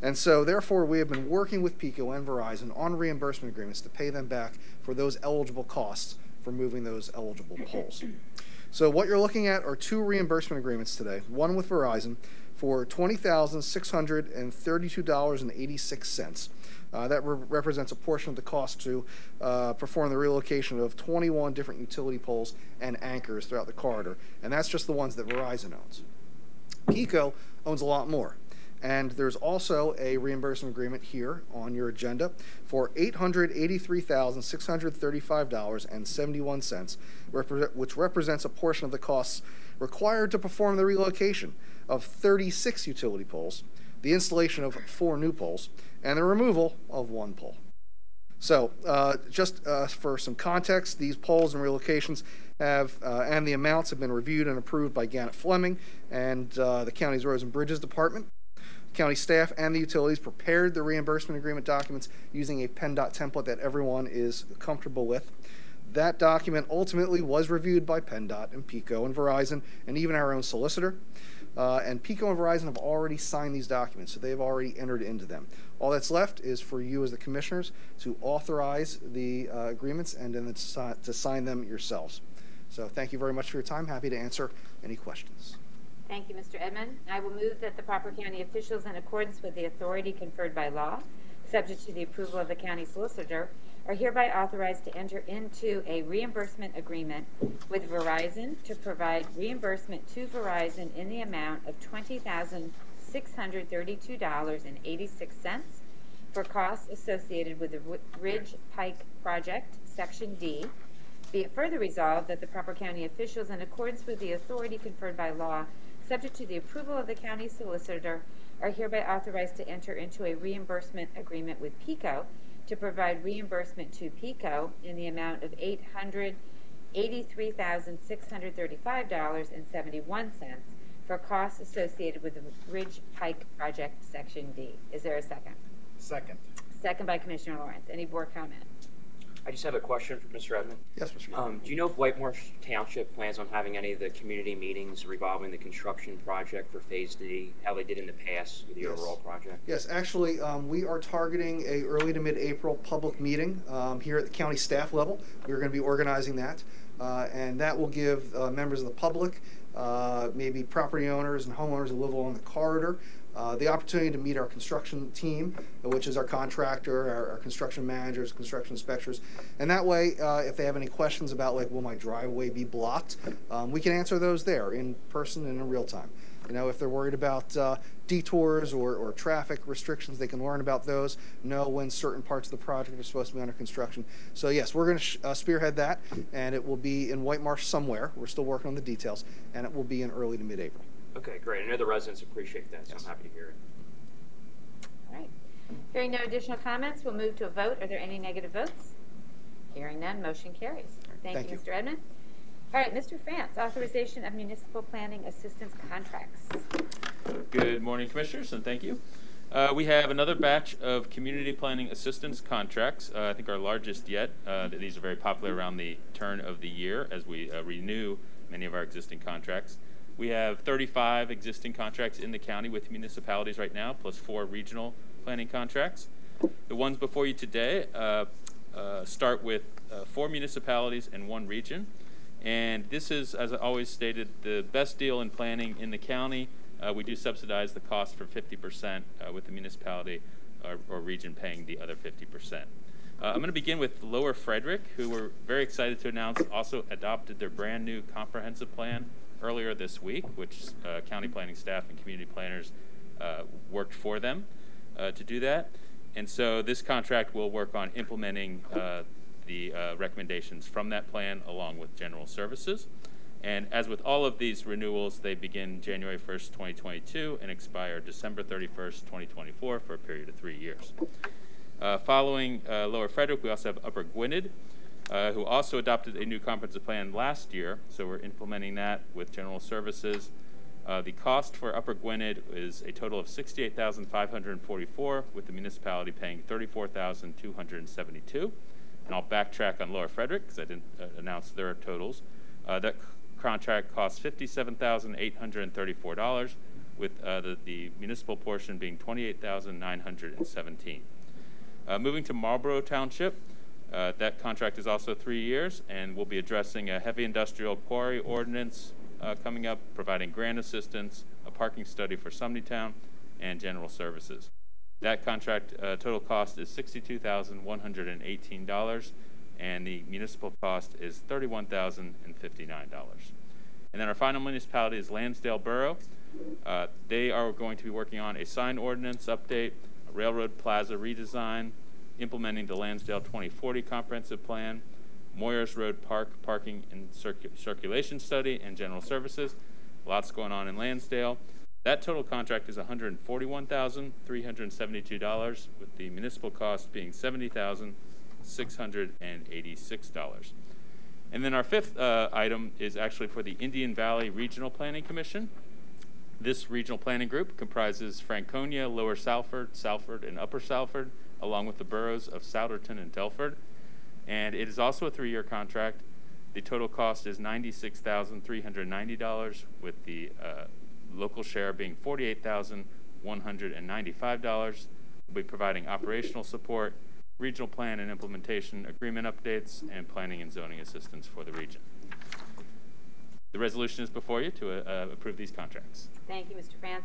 And so, therefore, we have been working with PECO and Verizon on reimbursement agreements to pay them back for those eligible costs for moving those eligible poles. So what you're looking at are 2 reimbursement agreements today, one with Verizon for $20,632.86. That represents a portion of the cost to perform the relocation of 21 different utility poles and anchors throughout the corridor. And that's just the ones that Verizon owns. PECO owns a lot more. And there's also a reimbursement agreement here on your agenda for $883,635.71, which represents a portion of the costs required to perform the relocation of 36 utility poles, the installation of 4 new poles, and the removal of 1 pole. So just for some context, these poles and relocations have, and the amounts have been reviewed and approved by Gannett Fleming and the county's Roads and Bridges Department. County staff and the utilities prepared the reimbursement agreement documents using a PennDOT template that everyone is comfortable with. That document ultimately was reviewed by PennDOT and PECO and Verizon and even our own solicitor. And PECO and Verizon have already signed these documents, so they've already entered into them. All that's left is for you as the commissioners to authorize the agreements and then to sign them yourselves. So thank you very much for your time. Happy to answer any questions. Thank you, Mr. Edmund. I will move that the proper county officials, in accordance with the authority conferred by law, subject to the approval of the county solicitor, are hereby authorized to enter into a reimbursement agreement with Verizon to provide reimbursement to Verizon in the amount of $20,632.86 for costs associated with the Ridge Pike project, Section D. Be it further resolved that the proper county officials, in accordance with the authority conferred by law, subject to the approval of the county solicitor, are hereby authorized to enter into a reimbursement agreement with PECO to provide reimbursement to PECO in the amount of $883,635.71 for costs associated with the Ridge Pike project, Section D. Is there a second? Second. Second by Commissioner Lawrence. Any board comment? I just have a question for Mr. Edmund. Yes, Mr. Edmund. Do you know if Whitemarsh Township plans on having any of the community meetings revolving the construction project for Phase D, how they did in the past with the overall project? Yes, actually, we are targeting a early to mid-April public meeting here at the county staff level. We're going to be organizing that, and that will give members of the public, maybe property owners and homeowners who live along the corridor, the opportunity to meet our construction team, which is our contractor, our construction managers, construction inspectors, and that way, if they have any questions about, like, will my driveway be blocked, we can answer those there in person and in real time. You know, if they're worried about detours or traffic restrictions, they can learn about those, know when certain parts of the project are supposed to be under construction. So yes, we're going to spearhead that, and it will be in Whitemarsh somewhere. We're still working on the details, and it will be in early to mid-April. Okay, great. I know the residents appreciate that, so I'm happy to hear it. All right. Hearing no additional comments, we'll move to a vote. Are there any negative votes? Hearing none, motion carries. Thank you, Mr. Edmund. All right, Mr. France, authorization of municipal planning assistance contracts. Good morning, Commissioners, and thank you. We have another batch of community planning assistance contracts, I think our largest yet. These are very popular around the turn of the year as we renew many of our existing contracts. We have 35 existing contracts in the county with municipalities right now, plus 4 regional planning contracts. The ones before you today start with 4 municipalities and 1 region. And this is, as I always stated, the best deal in planning in the county. We do subsidize the cost for 50% with the municipality or region paying the other 50%. I'm going to begin with Lower Frederick, who we're very excited to announce also adopted their brand new comprehensive plan earlier this week, which county planning staff and community planners worked for them to do that. And so this contract will work on implementing the recommendations from that plan along with general services. And as with all of these renewals, they begin January 1st, 2022 and expire December 31st, 2024 for a period of 3 years. Following Lower Frederick, we also have Upper Gwynedd, who also adopted a new comprehensive plan last year, so we're implementing that with general services. The cost for Upper Gwynedd is a total of $68,544, with the municipality paying $34,272. And I'll backtrack on Lower Frederick because I didn't announce their totals. That contract costs $57,834, with the municipal portion being $28,917. Moving to Marlboro Township, that contract is also 3 years, and we'll be addressing a heavy industrial quarry ordinance coming up, providing grant assistance, a parking study for Sumneytown, and general services. That contract total cost is $62,118, and the municipal cost is $31,059. And then our final municipality is Lansdale Borough. They are going to be working on a sign ordinance update, a railroad plaza redesign, implementing the Lansdale 2040 comprehensive plan, Moyers Road Park parking and circulation study, and general services. Lots going on in Lansdale. That total contract is $141,372, with the municipal cost being $70,133. $686. And then our fifth item is actually for the Indian Valley Regional Planning Commission. This regional planning group comprises Franconia, Lower Salford, Salford, and Upper Salford, along with the boroughs of Souderton and Telford. And it is also a 3-year contract. The total cost is $96,390, with the local share being $48,195. We'll be providing operational support, regional plan and implementation agreement updates, and planning and zoning assistance for the region. The resolution is before you to approve these contracts. Thank you, Mr. France.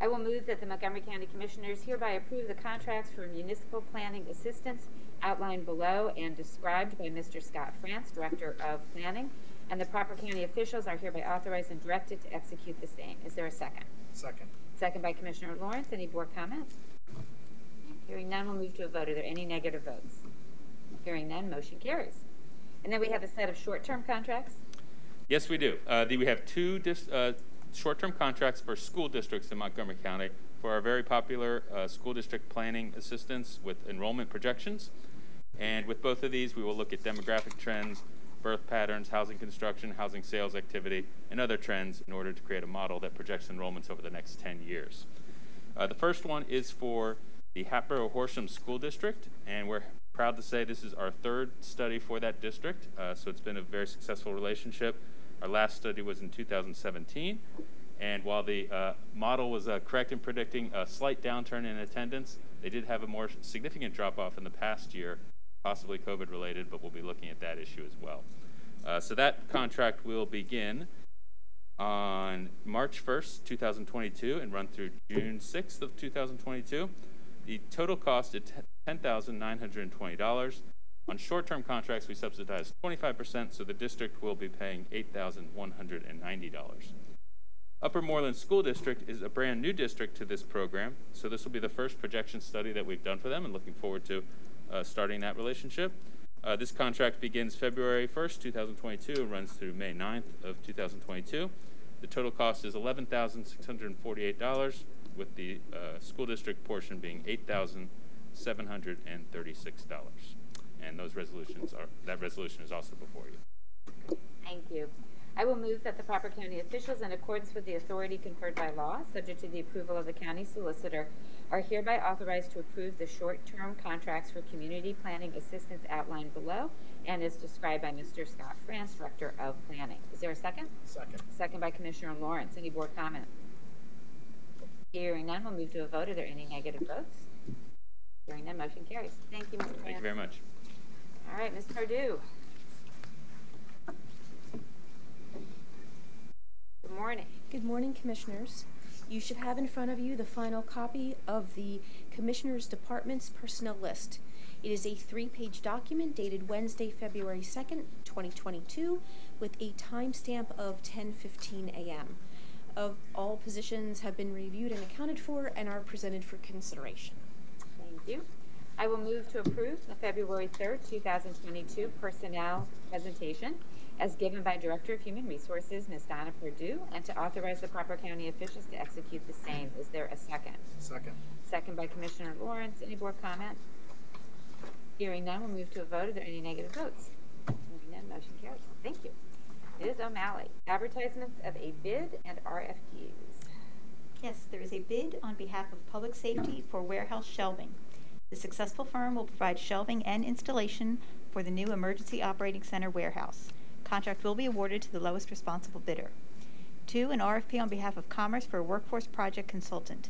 I will move that the Montgomery County Commissioners hereby approve the contracts for municipal planning assistance outlined below and described by Mr. Scott France, Director of Planning, and the proper county officials are hereby authorized and directed to execute the same. Is there a second? Second. Second by Commissioner Lawrence. Any board comments? Hearing none, we'll move to a vote. Are there any negative votes? Hearing none, motion carries. And then we have a set of short-term contracts. Yes, we do. We have two short-term contracts for school districts in Montgomery County for our very popular school district planning assistance with enrollment projections. And with both of these, we will look at demographic trends, birth patterns, housing construction, housing sales activity, and other trends in order to create a model that projects enrollments over the next 10 years. The first one is for the Hatboro-Horsham School District, and we're proud to say this is our third study for that district, so it's been a very successful relationship. Our last study was in 2017, and while the model was correct in predicting a slight downturn in attendance, they did have a more significant drop-off in the past year, possibly COVID-related, but we'll be looking at that issue as well. So that contract will begin on March 1st, 2022, and run through June 6th of 2022. The total cost is $10,920. On short-term contracts, we subsidize 25%, so the district will be paying $8,190. Upper Moreland School District is a brand new district to this program, so this will be the first projection study that we've done for them, and looking forward to starting that relationship. This contract begins February 1st, 2022, and runs through May 9th of 2022. The total cost is $11,648, with the school district portion being $8,736. And that resolution is also before you. Thank you. I will move that the proper county officials, in accordance with the authority conferred by law, subject to the approval of the county solicitor, are hereby authorized to approve the short-term contracts for community planning assistance outlined below and is described by Mr. Scott France, Director of Planning. Is there a second? Second. Second by Commissioner Lawrence. Any board comment? Hearing none, we'll move to a vote. Are there any negative votes? Hearing none, motion carries. Thank you, Mr. France. Thank you very much. All right, Ms. Pardieu. Good morning. Good morning, Commissioners. You should have in front of you the final copy of the Commissioners' Department's personnel list. It is a 3-page document dated Wednesday, February 2nd, 2022, with a timestamp of 10:15 a.m. Of all positions have been reviewed and accounted for and are presented for consideration. Thank you. I will move to approve the February 3rd, 2022 personnel presentation as given by Director of Human Resources, Ms. Donna Pardieu, and to authorize the proper county officials to execute the same. Is there a second? Second. Second by Commissioner Lawrence. Any board comment? Hearing none, we'll move to a vote. Are there any negative votes? Hearing none, motion carries. Thank you. Ms. O'Malley, advertisements of a bid and RFPs. Yes, there is a bid on behalf of Public Safety for warehouse shelving. The successful firm will provide shelving and installation for the new Emergency Operating Center warehouse. Contract will be awarded to the lowest responsible bidder. 2, an RFP on behalf of Commerce for a workforce project consultant.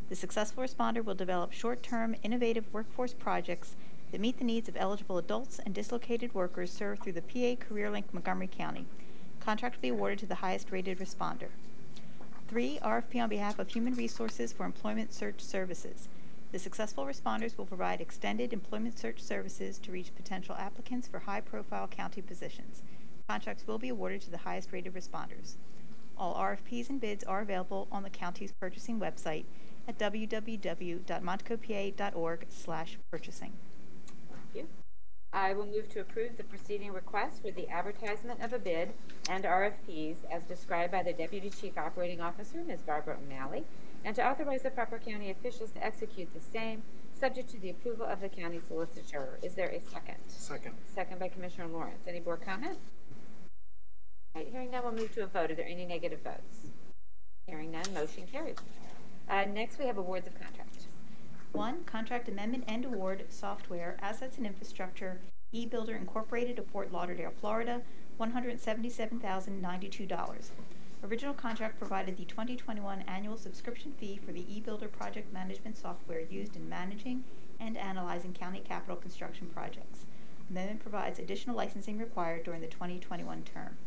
The successful responder will develop short-term, innovative workforce projects that meet the needs of eligible adults and dislocated workers served through the PA CareerLink Montgomery County. Contract will be awarded to the highest-rated responder. 3, RFP on behalf of Human Resources for employment search services. The successful responders will provide extended employment search services to reach potential applicants for high-profile county positions. Contracts will be awarded to the highest-rated responders. All RFPs and bids are available on the county's purchasing website at www.montcopa.org/purchasing. Thank you. I will move to approve the preceding request for the advertisement of a bid and RFPs as described by the Deputy Chief Operating Officer, Ms. Barbara O'Malley, and to authorize the proper county officials to execute the same, subject to the approval of the county solicitor. Is there a second? Second. Second by Commissioner Lawrence. Any board comment? All right, hearing none, we'll move to a vote. Are there any negative votes? Hearing none, motion carries. Next, we have awards of contract. 1, contract amendment and award, software, assets and infrastructure, eBuilder Incorporated of Fort Lauderdale, Florida, $177,092. Original contract provided the 2021 annual subscription fee for the eBuilder project management software used in managing and analyzing county capital construction projects. Amendment provides additional licensing required during the 2021 term.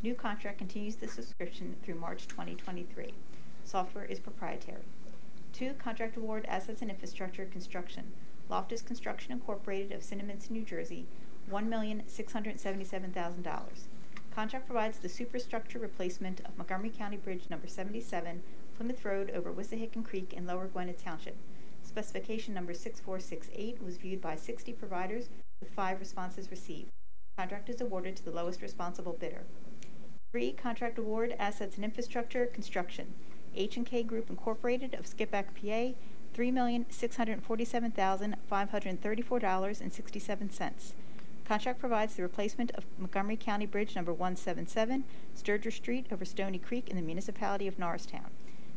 New contract continues the subscription through March 2023. Software is proprietary. 2, contract award, assets and infrastructure, construction. Loftus Construction Incorporated of Cinnaminster, New Jersey, $1,677,000. Contract provides the superstructure replacement of Montgomery County Bridge number 77, Plymouth Road over Wissahickon Creek in Lower Gwinnett Township. Specification number 6468 was viewed by 60 providers with 5 responses received. Contract is awarded to the lowest responsible bidder. 3, contract award, assets and infrastructure, construction. H&K Group Incorporated of Skippack, PA, $3,647,534.67. Contract provides the replacement of Montgomery County Bridge number 177, Sturger Street over Stony Creek in the municipality of Norristown.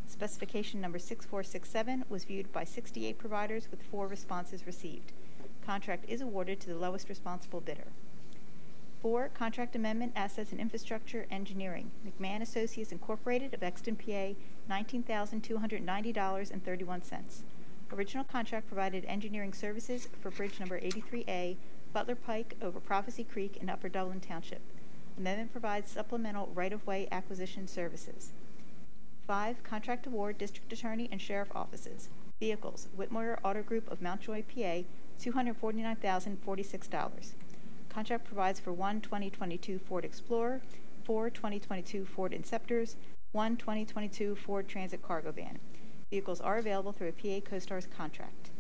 Specification number 6467 was viewed by 68 providers with 4 responses received. Contract is awarded to the lowest responsible bidder. 4, contract amendment, assets and infrastructure, engineering. McMahon Associates Incorporated of Exton, PA, $19,290.31. Original contract provided engineering services for bridge number 83A, Butler Pike over Prophecy Creek in Upper Dublin Township. Amendment provides supplemental right-of-way acquisition services. 5, contract award, district attorney and sheriff offices. Vehicles, Whitmore Auto Group of Mountjoy, PA, $249,046. Contract provides for 1 2022 Ford Explorer, 4 2022 Ford Inceptors, 1 2022 Ford Transit cargo van. Vehicles are available through a PA CoStarz contract.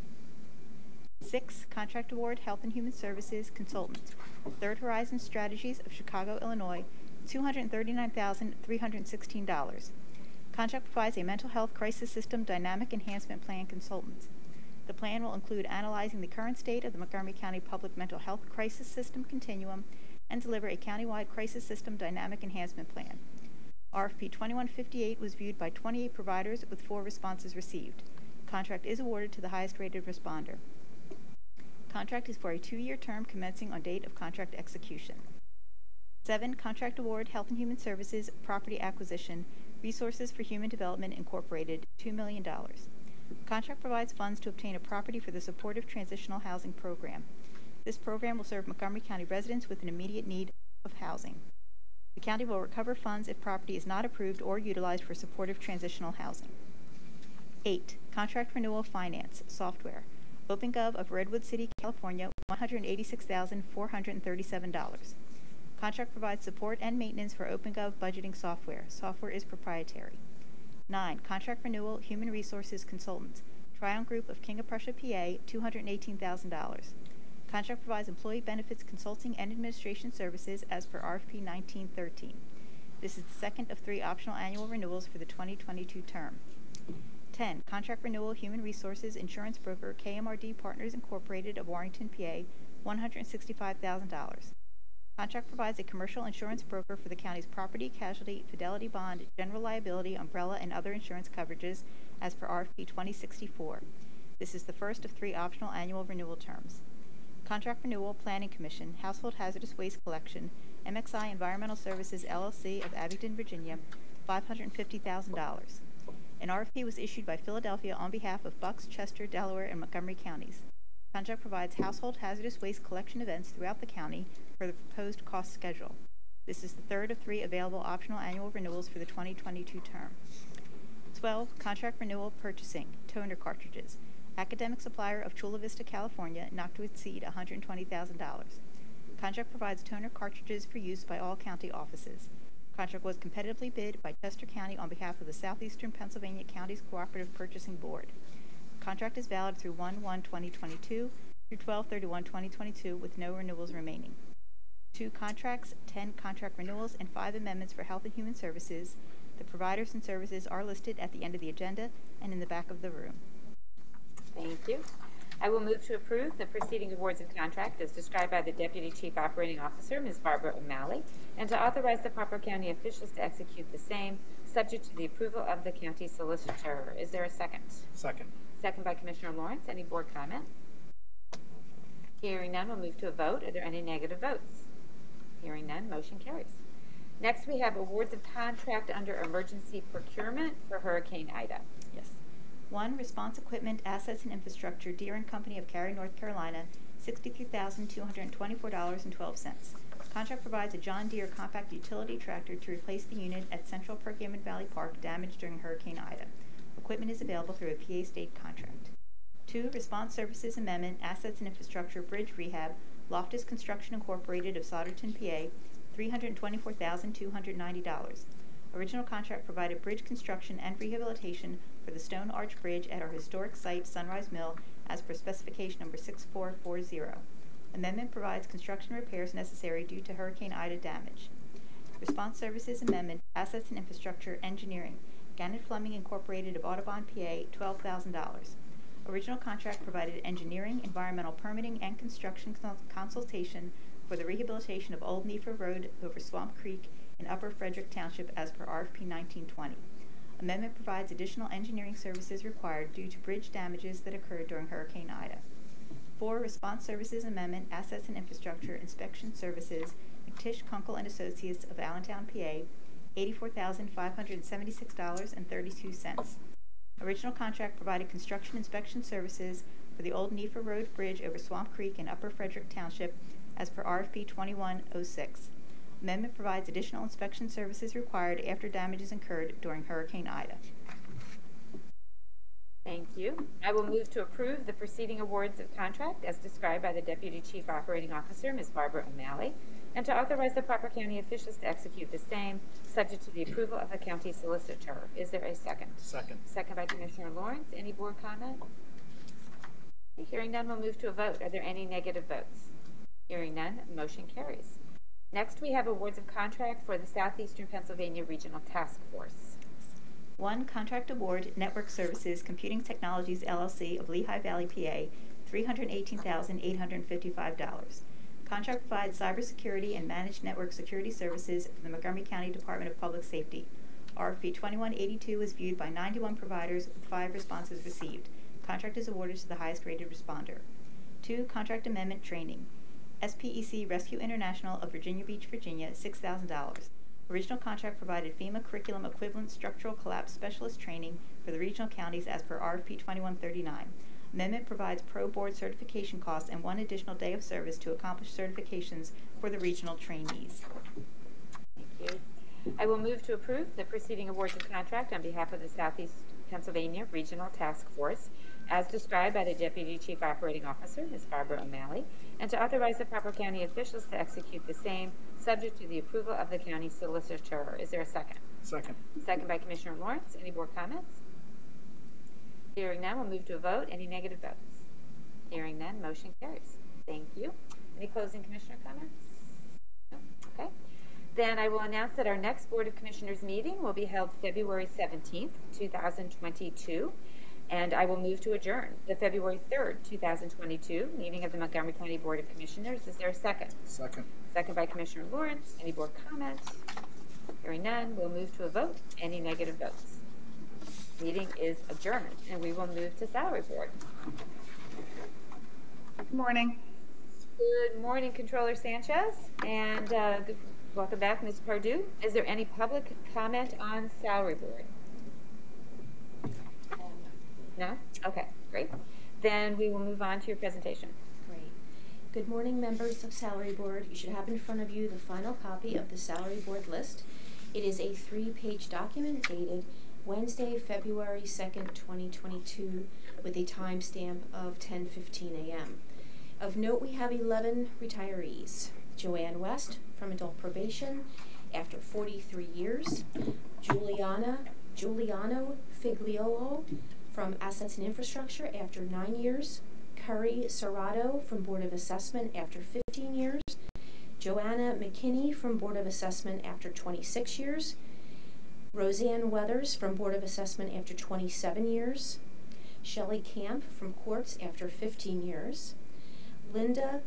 6, contract award, Health and Human Services consultant. Third Horizon Strategies of Chicago, Illinois, $239,316. Contract provides a mental health crisis system dynamic enhancement plan consultant. The plan will include analyzing the current state of the Montgomery County Public Mental Health Crisis System Continuum and deliver a countywide crisis system dynamic enhancement plan. RFP 2158 was viewed by 28 providers with 4 responses received. Contract is awarded to the highest rated responder. Contract is for a 2-year term commencing on date of contract execution. 7, contract award, Health and Human Services, property acquisition, Resources for Human Development Incorporated, $2 million. Contract provides funds to obtain a property for the Supportive Transitional Housing Program. This program will serve Montgomery County residents with an immediate need of housing. The county will recover funds if property is not approved or utilized for supportive transitional housing. 8, contract renewal finance, software. OpenGov of Redwood City, California, $186,437. Contract provides support and maintenance for OpenGov budgeting software. Software is proprietary. 9, contract renewal, human resources consultant. Tryon Group of King of Prussia, PA, $218,000. Contract provides employee benefits consulting and administration services as per RFP 1913. This is the second of 3 optional annual renewals for the 2022 term. 10, contract renewal, human resources insurance broker, KMRD Partners Incorporated of Warrington, PA, $165,000. Contract provides a commercial insurance broker for the county's property, casualty, fidelity bond, general liability, umbrella, and other insurance coverages as per RFP 2064. This is the first of 3 optional annual renewal terms. Contract renewal, Planning Commission, Household Hazardous Waste Collection, MXI Environmental Services, LLC of Abingdon, Virginia, $550,000. An RFP was issued by Philadelphia on behalf of Bucks, Chester, Delaware, and Montgomery counties. Contract provides household hazardous waste collection events throughout the county for the proposed cost schedule. This is the third of 3 available optional annual renewals for the 2022 term. 12, contract renewal, purchasing, toner cartridges. Academic supplier of Chula Vista, California, not to exceed $120,000. Contract provides toner cartridges for use by all county offices. Contract was competitively bid by Chester County on behalf of the Southeastern Pennsylvania Counties Cooperative Purchasing Board. Contract is valid through 1/1/2022. through 12/31/2022 with no renewals remaining. 2 contracts, 10 contract renewals, and 5 amendments for Health and Human Services. The providers and services are listed at the end of the agenda and in the back of the room. Thank you. I will move to approve the preceding awards and contract as described by the Deputy Chief Operating Officer, Ms. Barbara O'Malley, and to authorize the proper county officials to execute the same, subject to the approval of the county solicitor. Is there a second? Second. Second by Commissioner Lawrence. Any board comment? Hearing none, we'll move to a vote. Are there any negative votes? Hearing none, motion carries. Next, we have awards of contract under emergency procurement for Hurricane Ida. Yes. 1, response equipment, assets, and infrastructure, Deere and Company of Cary, North Carolina, $63,224.12. Contract provides a John Deere compact utility tractor to replace the unit at Central Perkiomen Valley Park damaged during Hurricane Ida. Equipment is available through a PA state contract. 2, response services amendment, assets and infrastructure, bridge rehab, Loftus Construction Incorporated of Solderton, PA, $324,290. Original contract provided bridge construction and rehabilitation for the Stone Arch Bridge at our historic site, Sunrise Mill, as per specification number 6440. Amendment provides construction repairs necessary due to Hurricane Ida damage. Response Services Amendment, Assets and Infrastructure, Engineering, Gannett Fleming Incorporated of Audubon, PA, $12,000. Original contract provided engineering, environmental permitting, and construction consultation for the rehabilitation of Old Nefa Road over Swamp Creek in Upper Frederick Township as per RFP 1920. Amendment provides additional engineering services required due to bridge damages that occurred during Hurricane Ida. 4, Response Services Amendment, Assets and Infrastructure, Inspection Services, McTish, Kunkel and Associates of Allentown, PA, $84,576.32. Original contract provided construction inspection services for the Old Nefa Road Bridge over Swamp Creek in Upper Frederick Township as per RFP 2106. Amendment provides additional inspection services required after damages incurred during Hurricane Ida. Thank you. I will move to approve the preceding awards of contract as described by the Deputy Chief Operating Officer, Ms. Barbara O'Malley, and to authorize the proper county officials to execute the same, subject to the approval of the county solicitor. Is there a second? Second. Second by Commissioner Lawrence. Any board comment? Hearing none, we'll move to a vote. Are there any negative votes? Hearing none, motion carries. Next, we have awards of contract for the Southeastern Pennsylvania Regional Task Force. 1, Contract Award, Network Services, Computing Technologies, LLC of Lehigh Valley, PA, $318,855. Contract provides cybersecurity and managed network security services for the Montgomery County Department of Public Safety. RFP 2182 was viewed by 91 providers with 5 responses received. Contract is awarded to the highest rated responder. 2, Contract Amendment Training. SPEC Rescue International of Virginia Beach, Virginia, $6,000. Original contract provided FEMA curriculum equivalent structural collapse specialist training for the regional counties as per RFP 2139. Amendment provides pro board certification costs and 1 additional day of service to accomplish certifications for the regional trainees. Thank you. I will move to approve the preceding awards of contract on behalf of the Southeast Pennsylvania Regional Task Force as described by the Deputy Chief Operating Officer, Ms. Barbara O'Malley, and to authorize the proper county officials to execute the same, subject to the approval of the county solicitor. Is there a second? Second. Second by Commissioner Lawrence. Any board comments? Hearing none, we'll move to a vote. Any negative votes? Hearing none, motion carries. Thank you. Any closing commissioner comments? No? Okay. Then I will announce that our next Board of Commissioners meeting will be held February 17th, 2022. And I will move to adjourn the February 3rd, 2022 meeting of the Montgomery County Board of Commissioners. Is there a second? Second. Second by Commissioner Lawrence. Any board comments? Hearing none, we'll move to a vote. Any negative votes? Meeting is adjourned, and we will move to Salary Board. Good morning. Good morning, Controller Sanchez, and welcome back, Ms. Pardieu. Is there any public comment on Salary Board? No? Okay, great. Then we will move on to your presentation. Great. Good morning, members of Salary Board. You should have in front of you the final copy of the Salary Board list. It is a 3-page document dated Wednesday, February 2nd, 2022, with a timestamp of 10:15 a.m. Of note, we have 11 retirees. Joanne West from adult probation after 43 years. Giuliano Figliolo from Assets and Infrastructure after 9 years. Curry Serrato from Board of Assessment after 15 years, Joanna McKinney from Board of Assessment after 26 years, Roseanne Weathers from Board of Assessment after 27 years, Shelley Camp from Courts after 15 years, Linda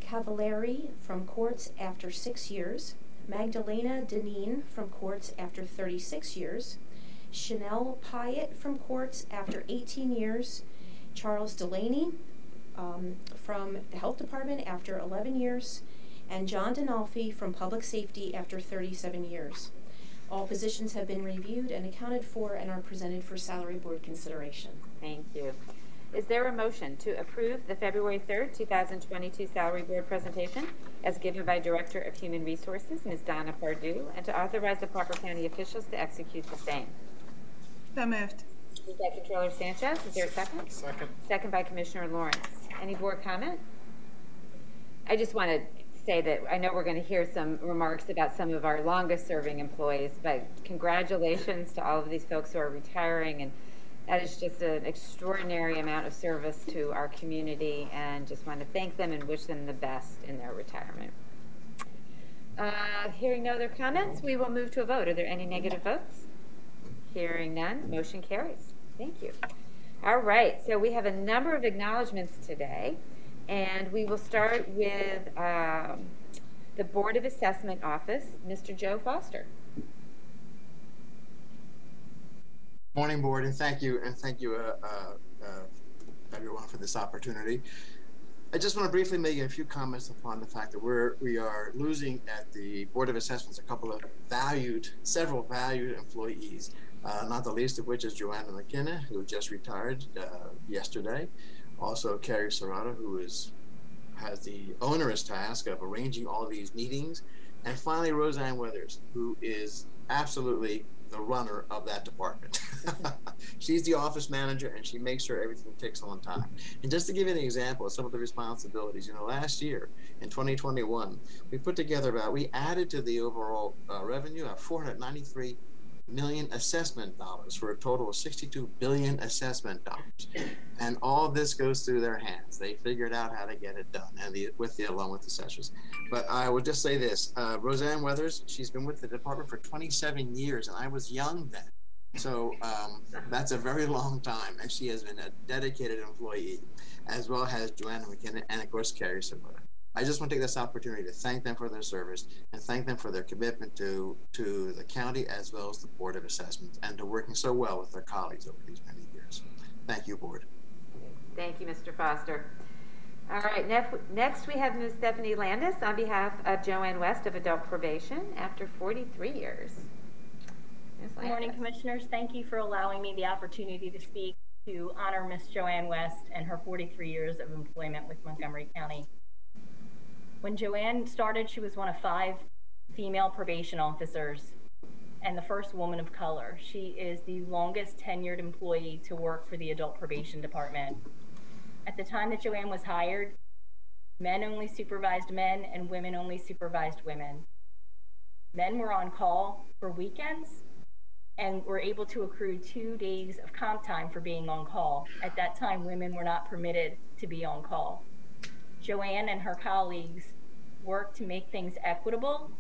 Cavallari from Courts after 6 years, Magdalena Deneen from Courts after 36 years, Chanel Pyatt from Courts after 18 years, Charles Delaney from the Health Department after 11 years, and John Dinolfi from Public Safety after 37 years. All positions have been reviewed and accounted for and are presented for salary board consideration. Thank you. Is there a motion to approve the February 3rd, 2022 salary board presentation as given by Director of Human Resources, Ms. Donna Pardieu, and to authorize the proper county officials to execute the same? So moved. Moved by Controller Sanchez. Is there a second? Second. Second by Commissioner Lawrence. Any board comment? I just want to say that I know we're going to hear some remarks about some of our longest serving employees, but congratulations to all of these folks who are retiring, and that is just an extraordinary amount of service to our community, and just want to thank them and wish them the best in their retirement. Hearing no other comments, we will move to a vote. Are there any negative votes? Hearing none, motion carries. Thank you. All right, so we have a number of acknowledgements today, and we will start with the Board of Assessment Office, Mr. Joe Foster. Morning, board, and thank you everyone for this opportunity. I just want to briefly make a few comments upon the fact that we are losing at the Board of Assessments several valued employees, not the least of which is Joanna McKenna, who just retired yesterday. Also, Carrie Serrato, who has the onerous task of arranging all of these meetings, and finally Roseanne Weathers, who is absolutely the runner of that department. She's the office manager, and she makes sure everything ticks on time. And just to give you an example of some of the responsibilities, last year in 2021, we added to the overall revenue of $493 million assessment dollars for a total of $62 billion assessment dollars. And all this goes through their hands. They figured out how to get it done, and along with the assessors. But I would just say this, Roseanne Weathers, she's been with the department for 27 years, and I was young then. So that's a very long time, and she has been a dedicated employee, as well as Joanna McKinnon and, of course, Carrie Serrato. I just want to take this opportunity to thank them for their service and thank them for their commitment to the county as well as the Board of Assessment, and to working so well with their colleagues over these many years. Thank you, Board. Thank you, Mr. Foster. All right, next we have Ms. Stephanie Landis on behalf of Joanne West of Adult Probation after 43 years. Good morning, Commissioners. Thank you for allowing me the opportunity to speak to honor Ms. Joanne West and her 43 years of employment with Montgomery County. When Joanne started, she was one of 5 female probation officers and the first woman of color. She is the longest tenured employee to work for the Adult Probation Department. At the time that Joanne was hired, men only supervised men and women only supervised women. Men were on call for weekends and were able to accrue 2 days of comp time for being on call. At that time, women were not permitted to be on call. Joanne and her colleagues worked to make things equitable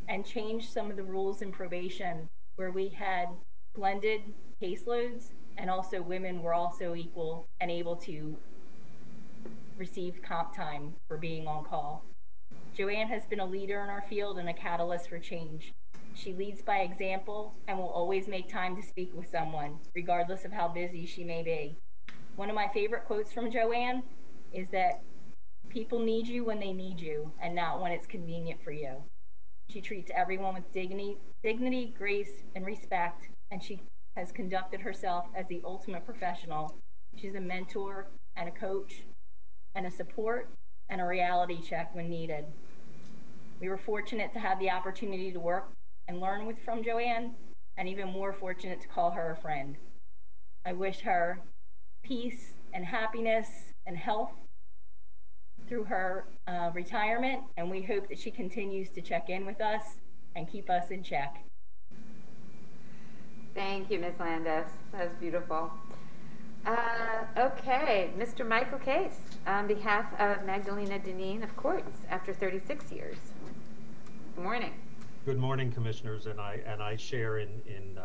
and change some of the rules in probation where we had blended caseloads, and also women were also equal and able to receive comp time for being on call. Joanne has been a leader in our field and a catalyst for change. She leads by example and will always make time to speak with someone, regardless of how busy she may be. One of my favorite quotes from Joanne is that people need you when they need you and not when it's convenient for you. She treats everyone with dignity, grace, and respect, and she has conducted herself as the ultimate professional. She's a mentor and a coach and a support and a reality check when needed. We were fortunate to have the opportunity to work and learn from Joanne, and even more fortunate to call her a friend. I wish her peace and happiness and health through her retirement, and we hope that she continues to check in with us and keep us in check. Thank you, Ms. Landis. That was beautiful. Okay, Mr. Michael Case, on behalf of Magdalena Deneen of Courts, after 36 years. Good morning. Good morning, Commissioners, and I share in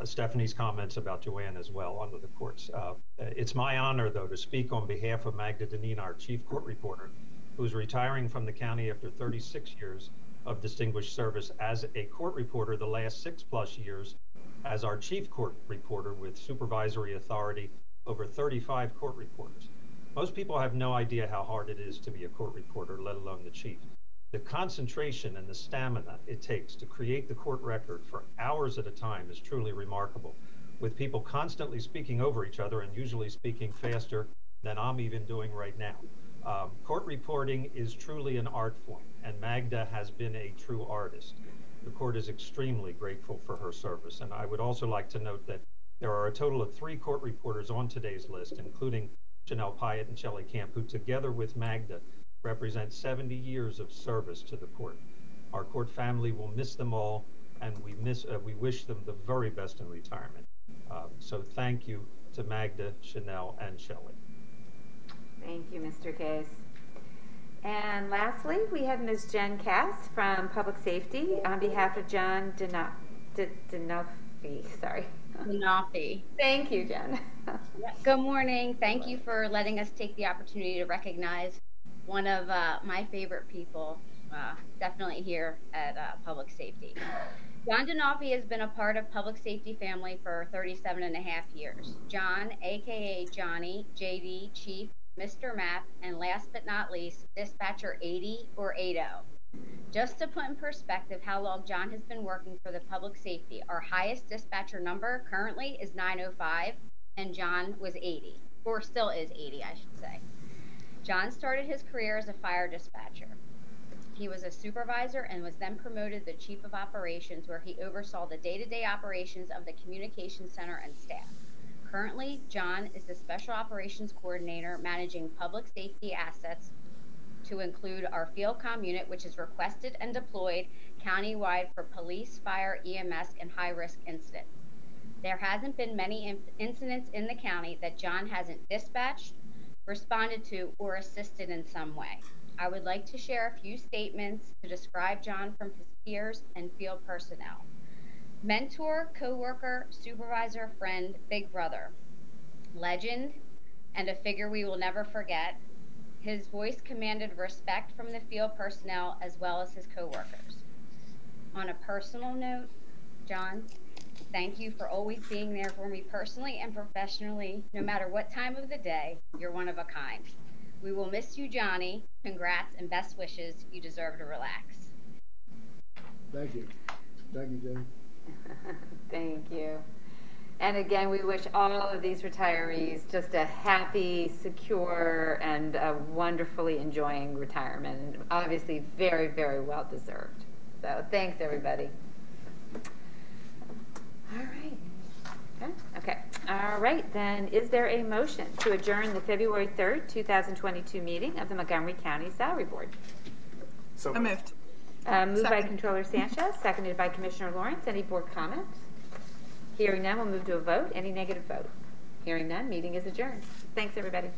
Stephanie's comments about Joanne as well under the courts. It's my honor, though, to speak on behalf of Magda Deneen, our Chief Court Reporter, who's retiring from the county after 36 years of distinguished service as a court reporter, the last 6+ years as our Chief Court Reporter with supervisory authority over 35 court reporters. Most people have no idea how hard it is to be a court reporter, let alone the chief. The concentration and the stamina it takes to create the court record for hours at a time is truly remarkable, with people constantly speaking over each other and usually speaking faster than I'm even doing right now. Court reporting is truly an art form, and Magda has been a true artist. The court is extremely grateful for her service, and I would also like to note that there are a total of 3 court reporters on today's list, including Janelle Pyatt and Shelley Camp, who together with Magda represent 70 years of service to the court. Our court family will miss them all, and we wish them the very best in retirement. So thank you to Magda, Chanel, and Shelley. Thank you, Mr. Case. And lastly, we have Ms. Jeanne Cass from Public Safety on behalf of John Denofi. Sorry. Denofi. Thank you, Jen. Good morning. Thank you for letting us take the opportunity to recognize one of my favorite people, definitely here at Public Safety. John Denofi has been a part of Public Safety family for 37.5 years. John, aka Johnny, JD, Chief, Mr. Map, and last but not least, Dispatcher 80 or 80. Just to put in perspective how long John has been working for the Public Safety, our highest dispatcher number currently is 905, and John was 80, or still is 80, I should say. John started his career as a fire dispatcher. He was a supervisor and was then promoted to Chief of Operations, where he oversaw the day-to-day operations of the communications center and staff. Currently, John is the Special Operations Coordinator managing public safety assets to include our Field Comm unit, which is requested and deployed countywide for police, fire, EMS, and high-risk incidents. There hasn't been many incidents in the county that John hasn't dispatched, responded to, or assisted in some way. I would like to share a few statements to describe John from his peers and field personnel. Mentor, co-worker, supervisor, friend, big brother, legend, and a figure we will never forget. His voice commanded respect from the field personnel as well as his co-workers. On a personal note, John, thank you for always being there for me personally and professionally, no matter what time of the day. You're one of a kind. We will miss you, Johnny. Congrats and best wishes. You deserve to relax. Thank you. Thank you, Jen. Thank you. And again, we wish all of these retirees just a happy, secure, and a wonderfully enjoying retirement. And obviously very, very well deserved. So thanks, everybody. All right. Okay. All right. Then is there a motion to adjourn the February 3rd, 2022 meeting of the Montgomery County Salary Board? So moved. Moved by Controller Sanchez, seconded by Commissioner Lawrence. Any board comments? Hearing none, we'll move to a vote. Any negative vote? Hearing none, meeting is adjourned. Thanks, everybody.